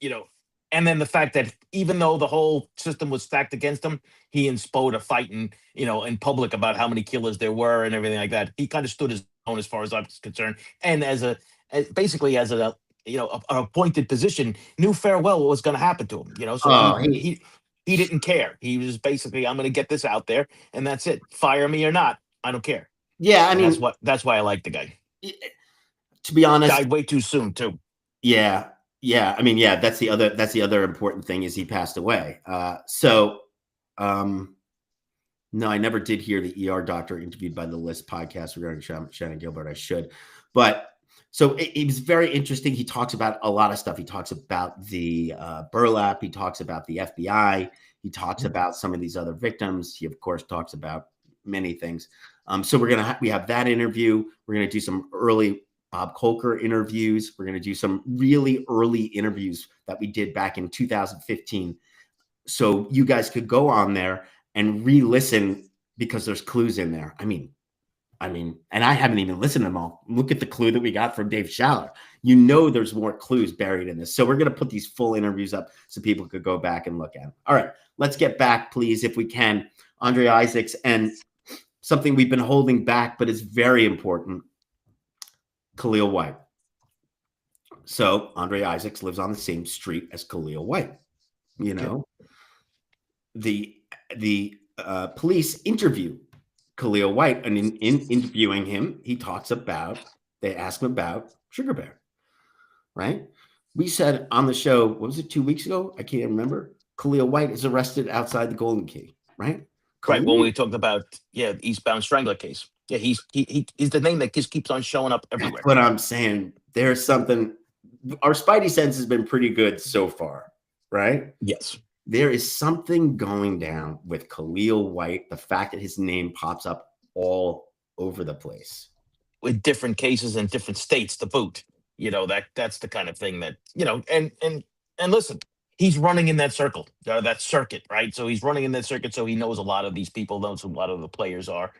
And then the fact that even though the whole system was stacked against him, he and Spode are fighting, in public about how many killers there were and everything like that. He kind of stood his own as far as I'm concerned. And basically as an appointed position, knew fair well what was going to happen to him, So he didn't care. He was basically, I'm going to get this out there and that's it. Fire me or not, I don't care. Yeah, I mean, that's why I like the guy. To be honest, died way too soon too. Yeah. I mean, that's the other important thing is he passed away. No, I never did hear the ER doctor interviewed by the LISK podcast regarding Shannon Gilbert. I should. But so it was very interesting. He talks about a lot of stuff. He talks about the burlap. He talks about the FBI. He talks about some of these other victims. He, of course, talks about many things. So we have that interview. We're going to do some early Bob Kolker interviews. We're going to do some really early interviews that we did back in 2015. So you guys could go on there and re-listen because there's clues in there. I mean, and I haven't even listened to them all. Look at the clue that we got from Dave Schaller. You know, there's more clues buried in this. So we're going to put these full interviews up so people could go back and look at them. All right, let's get back, please, if we can. Andre Isaacs, and something we've been holding back, but is very important. Khalil White. So Andre Isaacs lives on the same street as Khalil White. You know, the police interview Khalil White, and in interviewing him, they ask him about Sugar Bear, right? We said on the show, what was it, 2 weeks ago? I can't remember. Khalil White is arrested outside the Golden Key, right? Right, when we talked about Eastbound Strangler case. Yeah, he's the name that just keeps on showing up everywhere. That's what I'm saying. There's something. Our spidey sense has been pretty good so far, right? Yes. There is something going down with Khalil White. The fact that his name pops up all over the place with different cases in different states to boot. You know, that's the kind of thing that, you know, and listen, he's running in that circle, that circuit, right? So he's running in that circuit, so he knows a lot of these people, knows who a lot of the players are.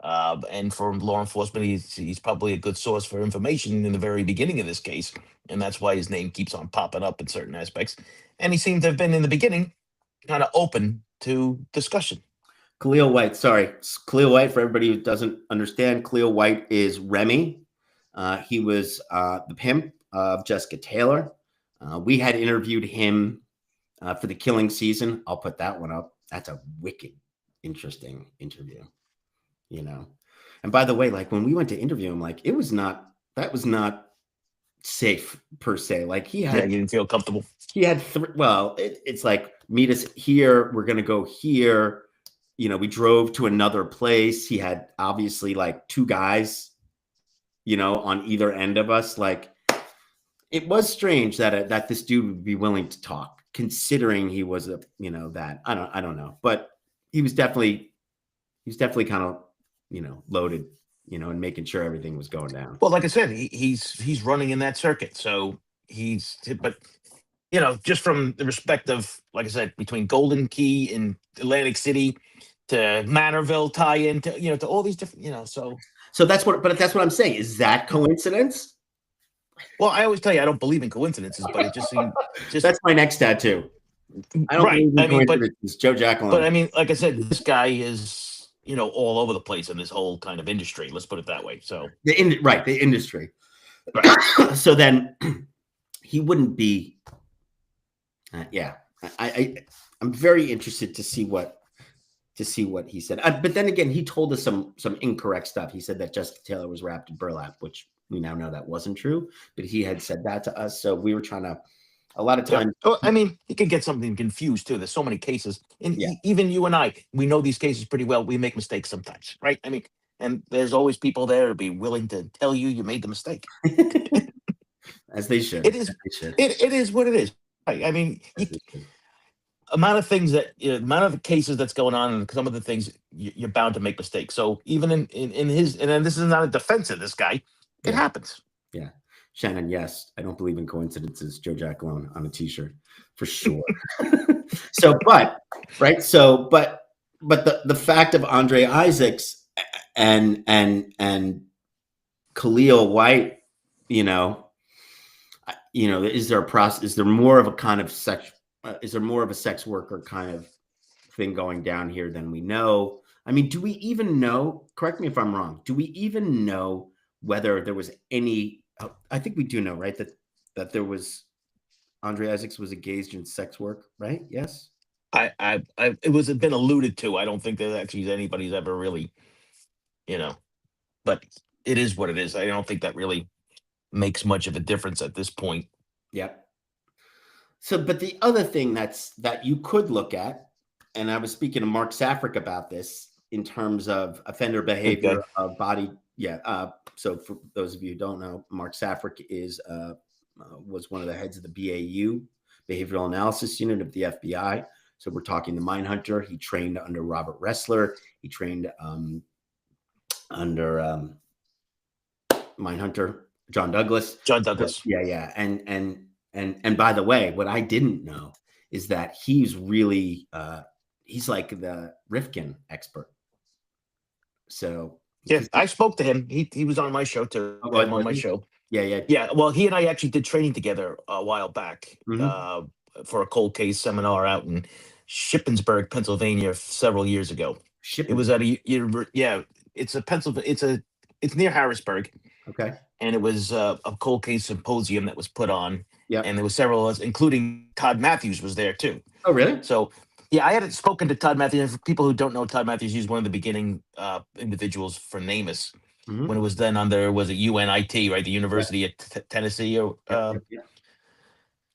And for law enforcement, he's probably a good source for information in the very beginning of this case. And that's why his name keeps on popping up in certain aspects. And he seemed to have been in the beginning kind of open to discussion. Khalil White, Khalil White, for everybody who doesn't understand, Khalil White is Remy. He was the pimp of Jessica Taylor. We had interviewed him for the Killing season. I'll put that one up. That's a wicked, interesting interview, you know. And by the way, like when we went to interview him, like that was not safe per se. Like you didn't feel comfortable. He had it's like, meet us here. We're gonna go here. You know, we drove to another place. He had obviously like two guys, you know, on either end of us. Like it was strange that this dude would be willing to talk, considering he was I don't know, but he was definitely kind of, you know, loaded, you know, and making sure everything was going down. Well, like I said, he's running in that circuit, so but you know, just from the respect of, like I said, between Golden Key and Atlantic City to Manorville tie-in to, you know, to all these different, you know, so that's what I'm saying. Is that coincidence? Well, I always tell you I don't believe in coincidences, but it just seemed that's my next tattoo. I don't believe in coincidences. Joe Giacalone. But I mean, like I said, this guy is, you know, all over the place in this whole kind of industry. Let's put it that way. So the industry. Right. So then he wouldn't be. I'm very interested to see what he said. But then again, he told us some incorrect stuff. He said that Jessica Taylor was wrapped in burlap, which we now know that wasn't true. But he had said that to us, so we were trying to. A lot of times, I mean, he can get something confused too. There's so many cases, and even you and I, we know these cases pretty well. We make mistakes sometimes, right? I mean, and there's always people there to be willing to tell you made the mistake, as they should. It is. It is what it is. Right? I mean, amount of things amount of cases that's going on, and some of the things you're bound to make mistakes. So even in his, and then this is not a defense of this guy. It happens. Yeah. Shannon, yes, I don't believe in coincidences. Joe Giacalone on a t-shirt for sure. But the fact of Andre Isaacs and Khalil White, is there a process? Is there more of a kind of sex? Is there more of a sex worker kind of thing going down here than we know? I mean, do we even know? Correct me if I'm wrong. Do we even know whether there was any? I think we do know, right? That there was Andre Isaacs was engaged in sex work, right? Yes. It was been alluded to. I don't think that actually anybody's ever really, but it is what it is. I don't think that really makes much of a difference at this point. Yep. So, but the other thing that you could look at, and I was speaking to Mark Safrick about this, in terms of offender Good guy. behavior of body. Yeah. So for those of you who don't know, Mark Safrick was one of the heads of the BAU, Behavioral Analysis Unit of the FBI. So we're talking the Mindhunter. He trained under Robert Ressler. He trained under Mindhunter, John Douglas. John Douglas. Yeah. And by the way, what I didn't know is that he's really he's like the Rifkin expert. So yeah, I spoke to him. He was on my show too. Oh, I'm on was my he? show. Yeah. Yeah, well, he and I actually did training together a while back for a cold case seminar out in Shippensburg, Pennsylvania, several years ago. It was at it's a Pennsylvania. It's near Harrisburg. Okay. And it was a cold case symposium that was put on. Yeah. And there was several of us, including Todd Matthews, was there too. Oh, really? So, yeah, I hadn't spoken to Todd Matthews. And for people who don't know, Todd Matthews, he's one of the beginning individuals for NamUs when it was then under, was it UNIT, right? The University of Tennessee or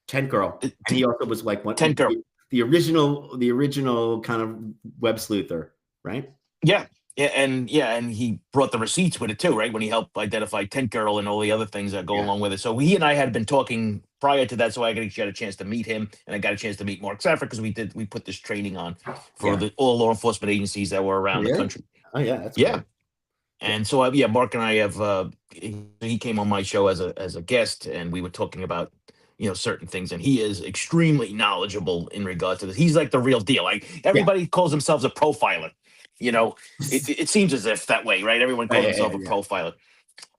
Tent Girl. And he also was like Tent Girl. The original kind of web sleuther, right? Yeah. And he brought the receipts with it too, right? When he helped identify Tent Girl and all the other things that go along with it. So he and I had been talking prior to that, so I got a chance to meet him, and I got a chance to meet Mark Safrick because we put this training on for all law enforcement agencies that were around the country. Oh yeah, that's yeah. Cool. And so Mark and I have he came on my show as a guest, and we were talking about certain things, and he is extremely knowledgeable in regards to this. He's like the real deal. Like everybody calls themselves a profiler. It seems as if that way, right? Everyone calls himself a profiler.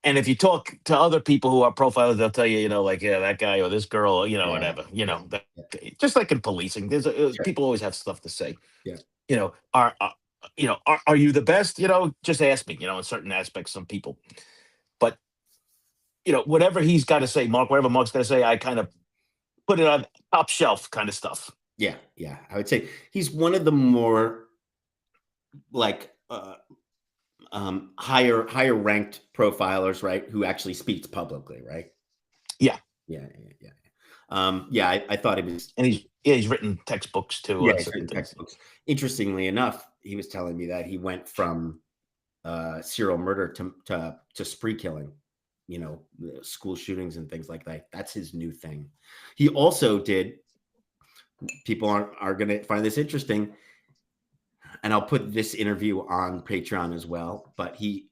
And if you talk to other people who are profilers, they'll tell you, that guy or this girl, whatever, just like in policing, there's people always have stuff to say. Yeah. Are you the best? Just ask me, in certain aspects, some people. But, whatever he's got to say, whatever Mark's got to say, I kind of put it on top shelf kind of stuff. Yeah. I would say he's one of the more like higher ranked profilers, right? Who actually speaks publicly, right? Yeah. I thought it was, and he's written textbooks too. Yeah, textbooks. Interestingly enough, he was telling me that he went from serial murder to spree killing, school shootings and things like that. That's his new thing. He also did. People are going to find this interesting. And I'll put this interview on Patreon as well. But he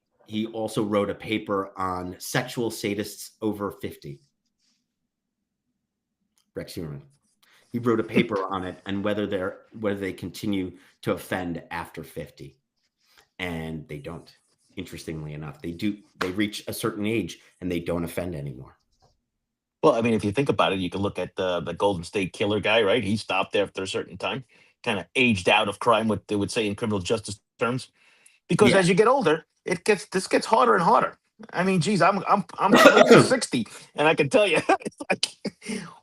also wrote a paper on sexual sadists over 50. Rex Heuermann. He wrote a paper on it and whether they continue to offend after 50. And they don't. Interestingly enough, they do. They reach a certain age and they don't offend anymore. Well, I mean, if you think about it, you can look at the Golden State Killer guy, right? He stopped after a certain time. Kind of aged out of crime, what they would say in criminal justice terms, because as you get older, this gets harder and harder. I mean, geez, I'm coming to 60, and I can tell you, it's like,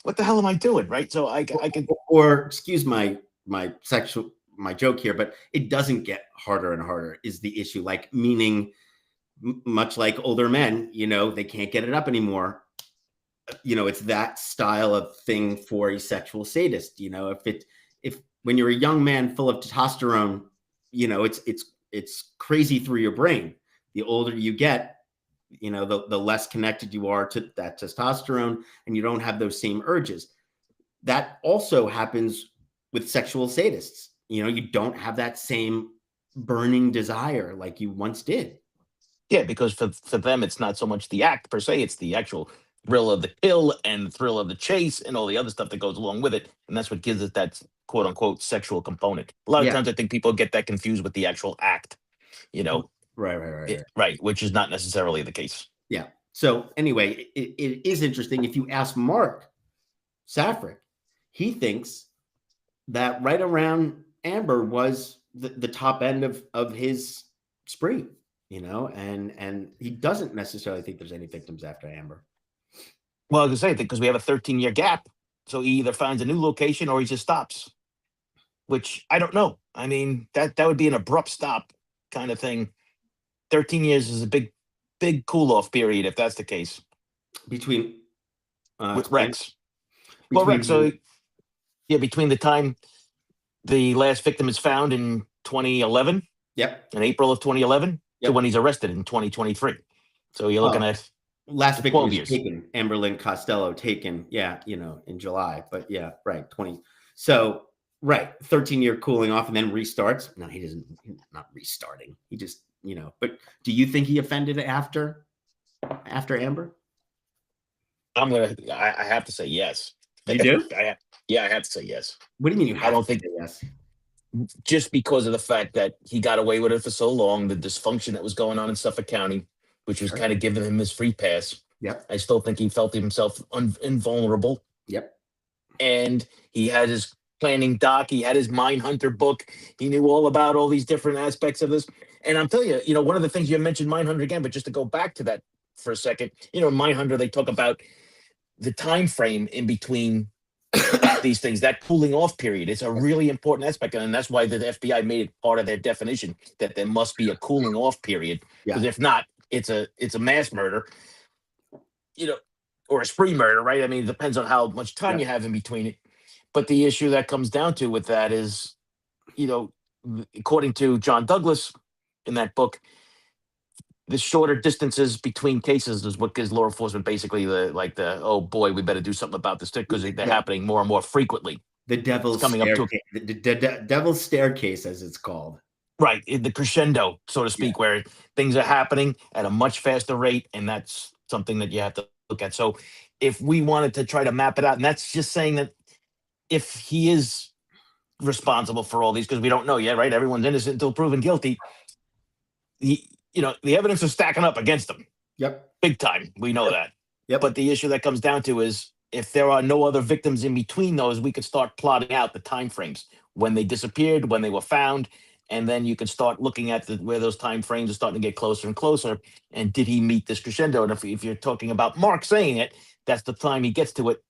what the hell am I doing, right? So I can, or excuse my joke here, but it doesn't get harder and harder is the issue. Like meaning, much like older men, they can't get it up anymore. It's that style of thing for a sexual sadist. If when you're a young man full of testosterone, it's crazy through your brain. The older you get, the less connected you are to that testosterone, and you don't have those same urges. That also happens with sexual sadists. You don't have that same burning desire like you once did. Yeah, because for them, it's not so much the act per se; it's the actual thrill of the kill and the thrill of the chase and all the other stuff that goes along with it, and that's what gives it that quote unquote sexual component. A lot of times, I think people get that confused with the actual act. Right, which is not necessarily the case. Yeah. So anyway, it is interesting. If you ask Mark Safrick, he thinks that right around Amber was the top end of his spree, and he doesn't necessarily think there's any victims after Amber. Well, I was going to say, because we have a 13-year gap, so he either finds a new location or he just stops, which I don't know. I mean, that would be an abrupt stop kind of thing. 13 years is a big cool-off period, if that's the case. Between with Rex. Rex, so between the time the last victim is found in 2011 Yep. in April of 2011 to Yep. when he's arrested in 2023. So you're looking at Last victim 12 was years. taken, Amberlynn Costello taken, in July. But yeah, right, 20. So, right, 13-year cooling off and then restarts. No, he's not restarting. He just, but do you think he offended after Amber? I have to say yes. You do? I have to say yes. What do you mean you have I don't to think say yes? just because of the fact that he got away with it for so long, the dysfunction that was going on in Suffolk County, which was Sure. kind of giving him his free pass. Yep. I still think he felt himself invulnerable. Yep. And he had his planning doc. He had his Mindhunter book. He knew all about all these different aspects of this. And I'm telling you, one of the things you mentioned Mindhunter again, but just to go back to that for a second, in Mindhunter, they talk about the time frame in between these things, that cooling off period. It's a really important aspect. And that's why the FBI made it part of their definition that there must be a cooling off period. Because if not, it's a mass murder, or a spree murder, right? I mean, it depends on how much time you have in between it. But the issue that comes down to with that is, according to John Douglas in that book, the shorter distances between cases is what gives law enforcement basically oh boy, we better do something about this because they're happening more and more frequently. The devil's staircase, the devil's staircase, as it's called. Right, the crescendo, so to speak, where things are happening at a much faster rate, and that's something that you have to look at. So, if we wanted to try to map it out, and that's just saying that if he is responsible for all these, because we don't know yet, right? Everyone's innocent until proven guilty. The evidence is stacking up against him. Yep. Big time. We know that. Yep. But the issue that comes down to is if there are no other victims in between those, we could start plotting out the time frames when they disappeared, when they were found, and then you can start looking at where those time frames are starting to get closer and closer. And did he meet this crescendo? And if you're talking about Mark saying it, that's the time he gets to it.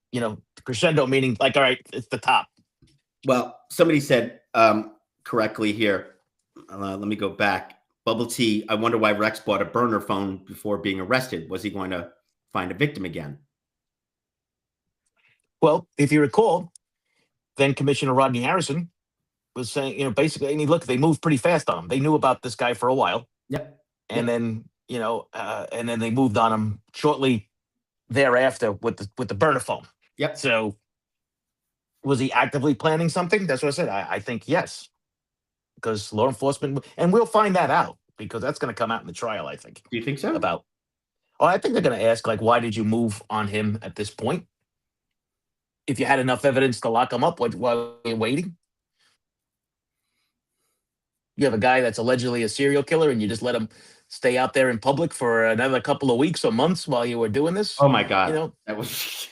Crescendo meaning like, all right, it's the top. Well, somebody said correctly here. Let me go back. Bubble Tea, I wonder why Rex bought a burner phone before being arrested. Was he going to find a victim again? Well, if you recall, then Commissioner Rodney Harrison was saying, basically, I mean, look, they moved pretty fast on him. They knew about this guy for a while. Yep. And then, and then they moved on him shortly thereafter with the burner phone. Yep. So was he actively planning something? That's what I said. I think yes. Because law enforcement, and we'll find that out because that's going to come out in the trial, I think. Do you think so? I think they're going to ask, why did you move on him at this point? If you had enough evidence to lock him up while you're waiting. You have a guy that's allegedly a serial killer and you just let him stay out there in public for another couple of weeks or months while you were doing this. Oh my God. That was,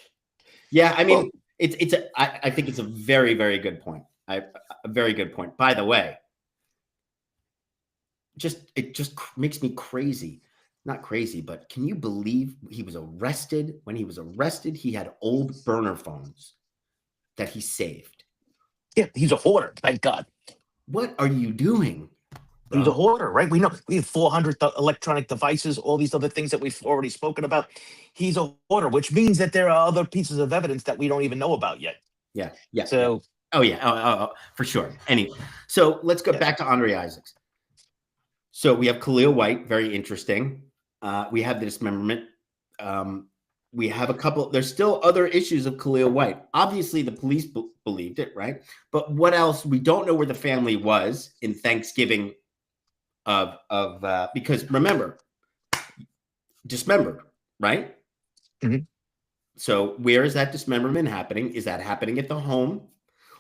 I mean, I think it's a very, very good point. A very good point. By the way, it just makes me crazy. Not crazy, but can you believe he was arrested? When he was arrested, he had old burner phones that he saved. Yeah, he's a hoarder. Thank God. What are you doing? Bro? He's a hoarder, right? We know we have 400 electronic devices, all these other things that we've already spoken about. He's a hoarder, which means that there are other pieces of evidence that we don't even know about yet. Yeah. Yeah. So, oh, for sure. Anyway, so let's go back to Andre Isaacs. So we have Khalil White, very interesting. We have the dismemberment. We have a couple. There's still other issues of Khalil White. Obviously, the police believed it, right? But what else? We don't know where the family was in Thanksgiving because remember, dismembered, right? Mm-hmm. So where is that dismemberment happening? Is that happening at the home?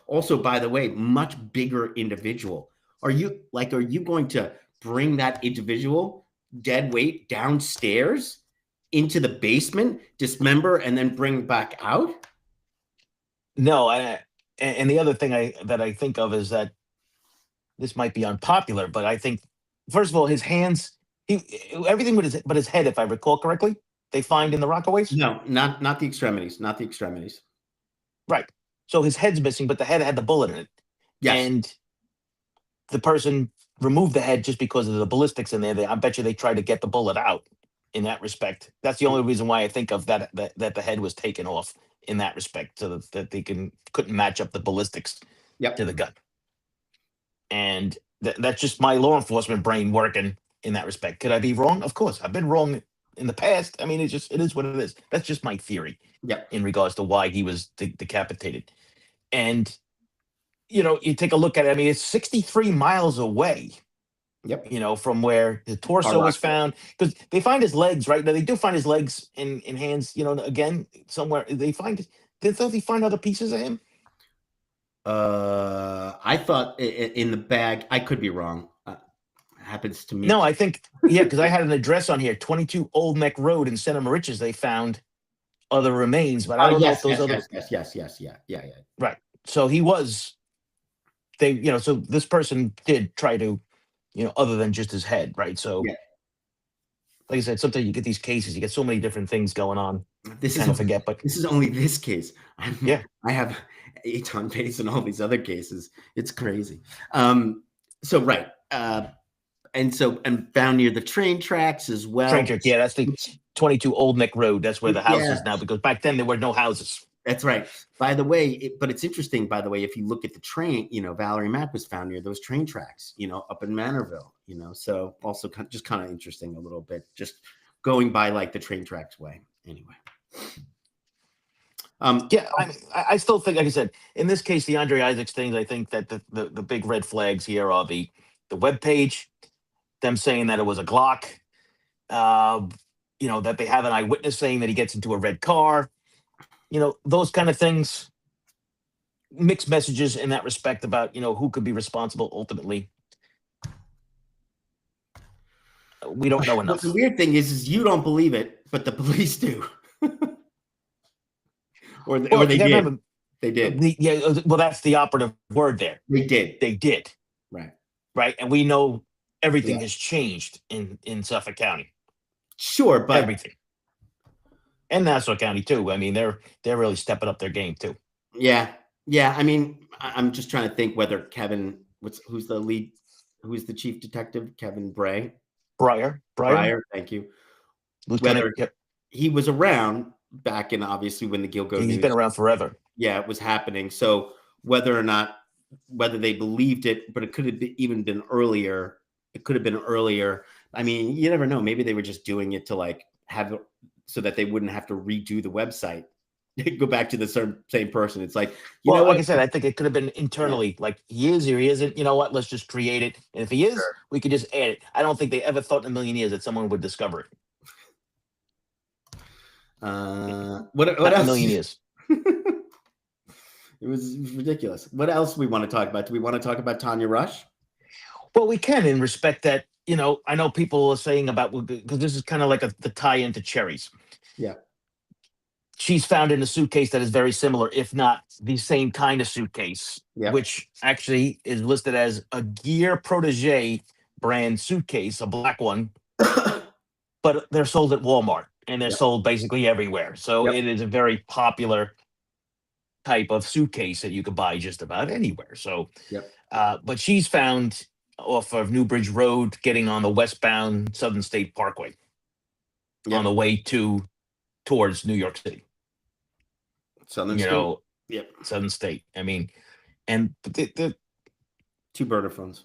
Also, by the way, much bigger individual. Are you going to bring that individual dead weight downstairs into the basement, dismember, and then bring back out? No, and the other thing that I think of is that this might be unpopular, but I think, first of all, his hands, everything but his head, if I recall correctly, they find in the Rockaways? No, not the extremities, not the extremities. Right. So his head's missing, but the head had the bullet in it. Yes. And the person removed the head just because of the ballistics in there. I bet you they tried to get the bullet out in that respect. That's the only reason why I think of that the head was taken off in that respect, so that they couldn't match up the ballistics to the gun. And That's just my law enforcement brain working in that respect. Could I be wrong? Of course, I've been wrong in the past. I mean, it is what it is. That's just my theory Yep. in regards to why he was decapitated. And you take a look at it. I mean, it's 63 miles away. Yep. From where the torso was found, because they find his legs. Right now, they do find his legs and hands. Again, somewhere they find. Did they find other pieces of him? I thought in the bag. I could be wrong. Happens to me. No, I think because I had an address on here, 22 Old Neck Road in Santa Mauritius. They found other remains, but I don't know if those other. Yes, yeah. Right. So he was. So this person did try to, other than just his head, right? So, yeah. Like I said, sometimes you get these cases, you get so many different things going on. This is forget, but this is only this case. Yeah, I have Aton Pace and all these other cases. It's crazy. So right. And found near the train tracks as well. Train track, yeah, that's the 22 Old Neck Road. That's where the house is now, because back then there were no houses. That's right. By the way, but it's interesting, by the way, if you look at the train, Valerie Mapp was found near those train tracks, up in Manorville, so also just kind of interesting a little bit, just going by like the train tracks way anyway. Yeah, I still think, like I said, in this case, the Andre Isaacs things, I think that the big red flags here are the webpage, them saying that it was a Glock, that they have an eyewitness saying that he gets into a red car, those kind of things, mixed messages in that respect about, who could be responsible ultimately. We don't know enough. The weird thing is you don't believe it, but the police do. or they did. Remember, they did. Well, that's the operative word there. They did. They did. Right. And we know everything has changed in Suffolk County. Sure, but everything. And Nassau County too. I mean, they're really stepping up their game too. Yeah. I mean, I'm just trying to think whether Kevin, who's the lead, who's the chief detective, Kevin Breyer. Thank you. Lieutenant, whether he was around back in, obviously, when the Gialcalone. He's been around forever. Yeah, it was happening. So whether they believed it, but it could have even been earlier. It could have been earlier. I mean, you never know. Maybe they were just doing it to like have so that they wouldn't have to redo the website. Go back to the same person. It's like, like I said, I think it could have been internally, like he is or he isn't. You know what? Let's just create it. And if he is, we could just add it. I don't think they ever thought in a million years that someone would discover it. What else? A million years. It was ridiculous. What else we want to talk about? Do we want to talk about Tanya Rush? Well, we can, in respect that, I know people are saying about, because this is kind of like the tie into Cherries. Yeah. She's found in a suitcase that is very similar, if not the same kind of suitcase, which actually is listed as a Gear Protege brand suitcase, a black one, but they're sold at Walmart and they're sold basically everywhere. So it is a very popular type of suitcase that you could buy just about anywhere. So, but she's found off of Newbridge Road, getting on the westbound Southern State Parkway on the way towards New York City. Southern State. Southern State. I mean, and the two burner phones.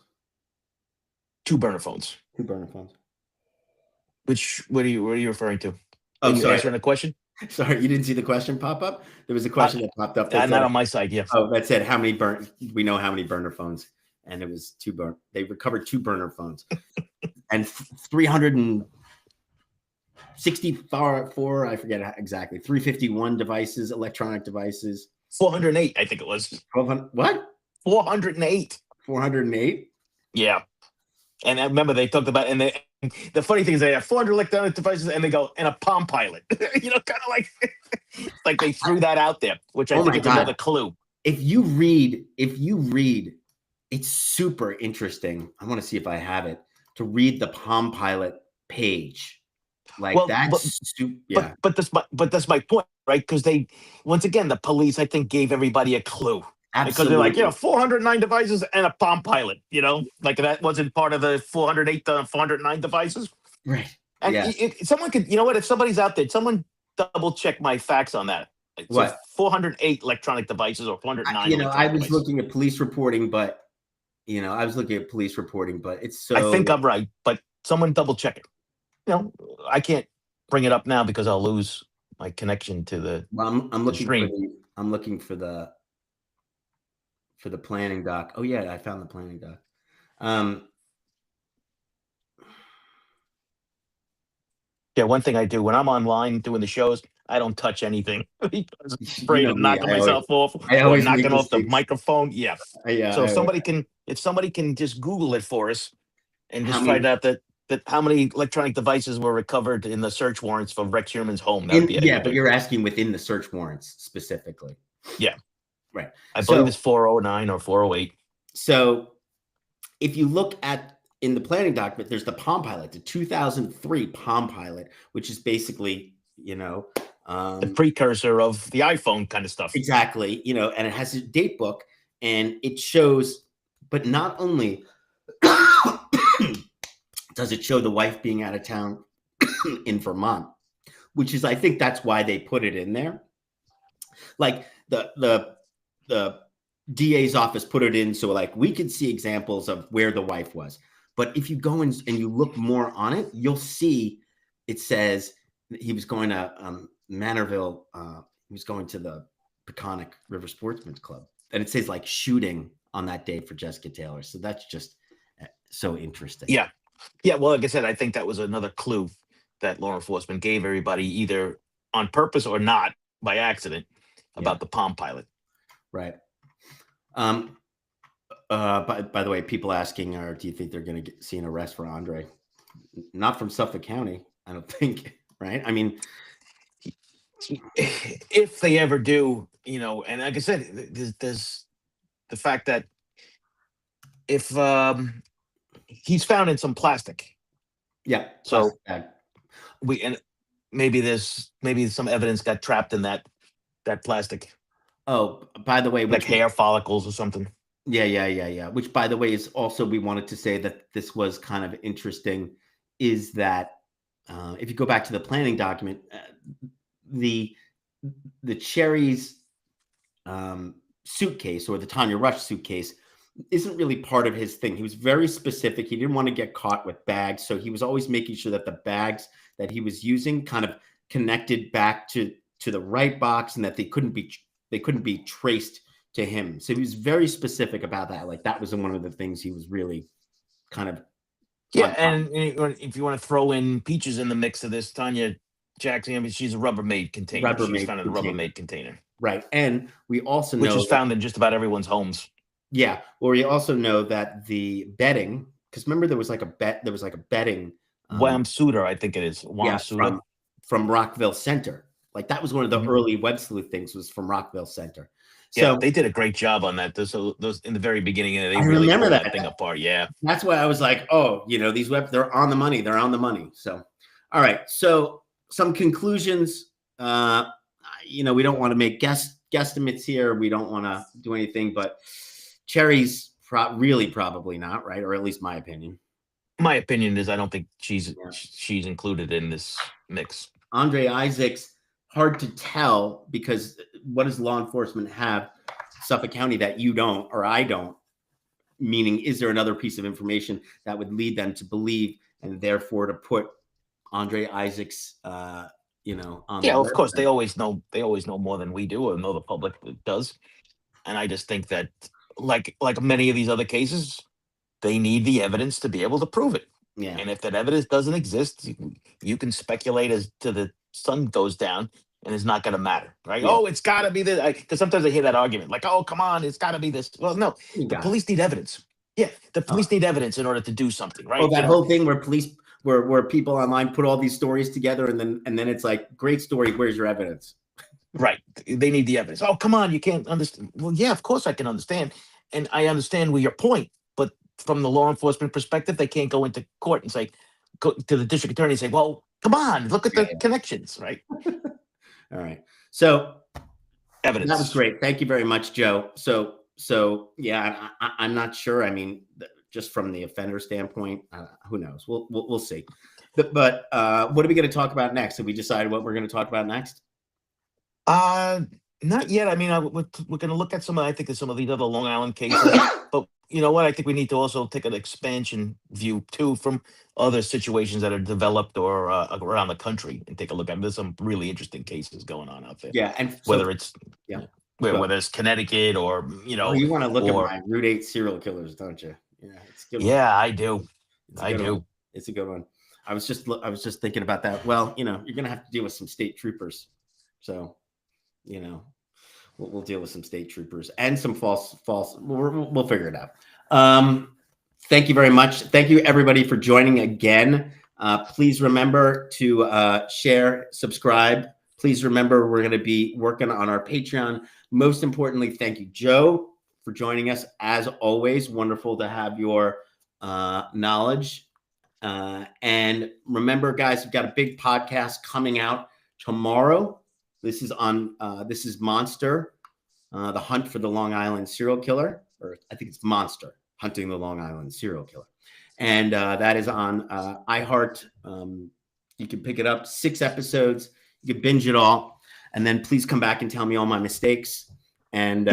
Which, what are you referring to? Oh, sorry. Answering a question? Sorry, you didn't see the question pop up? There was a question that popped up. Not on my side, yes. Oh, that said, we know how many burner phones. And it was they recovered two burner phones. And 364, I forget exactly, 351 devices, electronic devices. 408, I think it was. 1200, what? 408. 408? Yeah. And I remember they talked about, and the funny thing is they have 400 electronic devices and they go, and a Palm Pilot. Kind of like they threw that out there, which I think is another clue. If you read, it's super interesting. I want to see if I have it, to read the Palm Pilot page. Like, that's stupid. Yeah. But that's my point, right? Because once again, the police, I think, gave everybody a clue. Absolutely. Because they're like, 409 devices and a Palm Pilot, like that wasn't part of the 408, 409 devices. Right. And someone could, if somebody's out there, someone double check my facts on that. What? 408 electronic devices or 409. I was looking at police reporting, but You know, I was looking at police reporting, but it's I so. think I'm right, but someone double check it. You know, I can't bring it up now because I'll lose my connection to the, Well, I'm the looking for stream. the planning doc. Oh yeah, I found the planning doc. Um, Yeah, one thing I do when I'm online doing the shows, I don't touch anything because I'm you afraid know of me. knocking myself off I or always make knocking off the mistakes. microphone. Yeah. Yeah. So if somebody can just Google it for us and How just find many? out that how many electronic devices were recovered in the search warrants for Rex Sherman's home, that would be Yeah, but good. you're asking within the search warrants specifically. Yeah. Right. I believe it's 409 or 408. So if you look at in the planning document, there's the Palm Pilot, the 2003 Palm Pilot, which is basically, The precursor of the iPhone kind of stuff. exactly, and it has a date book and it shows, but not only does it show the wife being out of town in Vermont, which is, I think that's why they put it in there. Like the DA's office put it in so like we could see examples of where the wife was. But if you go in and you look more on it, you'll see it says he was going to Manorville. He was going to the Peconic River Sportsman's Club, and it says like shooting on that day for Jessica Taylor. So that's just so interesting. Yeah. Yeah. Well, like I said, I think that was another clue that law enforcement gave everybody, either on purpose or not by accident, about the Palm Pilot. Right. By the way, people asking, do you think they're going to see an arrest for Andre? Not from Suffolk County, I don't think. Right? I mean, if they ever do, and like I said, there's the fact that if he's found in some plastic, yeah. So bag. and maybe some evidence got trapped in that plastic. Oh, by the way, like hair follicles or something. Yeah. Which, by the way, is also, we wanted to say that this was kind of interesting, is that if you go back to the planning document, the Cherries suitcase, or the Tanya Rush suitcase, isn't really part of his thing. He was very specific. He didn't want to get caught with bags, so he was always making sure that the bags that he was using kind of connected back to the right box, and that they couldn't be traced to him. So he was very specific about that. Like that was one of the things he was really kind of. Yeah, and if you want to throw in Peaches in the mix of this, Tanya Jackson, I mean, she's a Rubbermaid container. She's found in a Rubbermaid container. Right. And we also know, which is found in just about everyone's homes. Yeah. Well, we also know that the betting, because remember there was like a betting. Wamsuda, I think it is. Wamsuda. From Rockville Center. Like that was one of the early web sleuth things, was from Rockville Center. So yeah, they did a great job on that. Those in the very beginning, they really remember pulled that thing apart. Yeah. That's why I was like, oh, these they're on the money. They're on the money. So, all right. So some conclusions, we don't want to make guesstimates here. We don't want to do anything, but Cherries probably not, right? Or at least my opinion. My opinion is I don't think she's included in this mix. Andre Isaacs, hard to tell, because what does law enforcement have, Suffolk County, that you don't or I don't? Meaning, is there another piece of information that would lead them to believe, and therefore to put Andre Isaacs, on of course, they always know more than we do, or know the public does. And I just think that, like many of these other cases, they need the evidence to be able to prove it. Yeah. And if that evidence doesn't exist, you can speculate as to the sun goes down, and it's not going to matter, right? Yeah. Oh, it's got to be this. Because sometimes I hear that argument, like, oh, come on, it's got to be this. Well, no, the police need evidence. Yeah, the police need evidence in order to do something, right? Oh, that whole thing where people online put all these stories together, and then it's like, great story, where's your evidence? Right. They need the evidence. Oh, come on, you can't understand. Well, yeah, of course I can understand. And I understand your point. But from the law enforcement perspective, they can't go into court and go to the district attorney and say, well, come on, look at the connections, right? All right. So evidence. That was great. Thank you very much, Joe. So yeah, I'm not sure. I mean, just from the offender standpoint, who knows? We'll see. But what are we going to talk about next? Have we decided what we're going to talk about next? Not yet. I mean, we're going to look at I think there's some of these other Long Island cases, but you know what? I think we need to also take an expansion view too from other situations that are developed or around the country and take a look at. There's some really interesting cases going on out there, Yeah, and so whether it's yeah, go whether ahead. it's Connecticut or Oh, you want to look at or my Route 8 serial killers, don't you? Yeah, it's a good one. yeah, I do, It's a I good one. do. It's a good one. I was just thinking about that. Well, you're gonna have to deal with some state troopers, so you know we'll deal with some state troopers and some false. We'll figure it out. Thank you very much. Thank you everybody for joining again. Please remember to share, subscribe. Please remember we're going to be working on our Patreon. Most importantly, thank you, Joe, for joining us. As always, wonderful to have your knowledge. And remember, guys, we've got a big podcast coming out tomorrow. This is Monster, the hunt for the Long Island serial killer, or I think it's Monster, hunting the Long Island serial killer. And that is on iHeart. You can pick it up, 6 episodes. You can binge it all. And then please come back and tell me all my mistakes and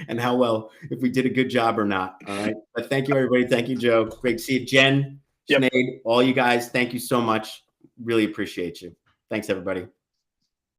and how well, if we did a good job or not. All right. But thank you, everybody. Thank you, Joe. Great to see you. Jen, Yep. Sinead, all you guys, thank you so much. Really appreciate you. Thanks, everybody.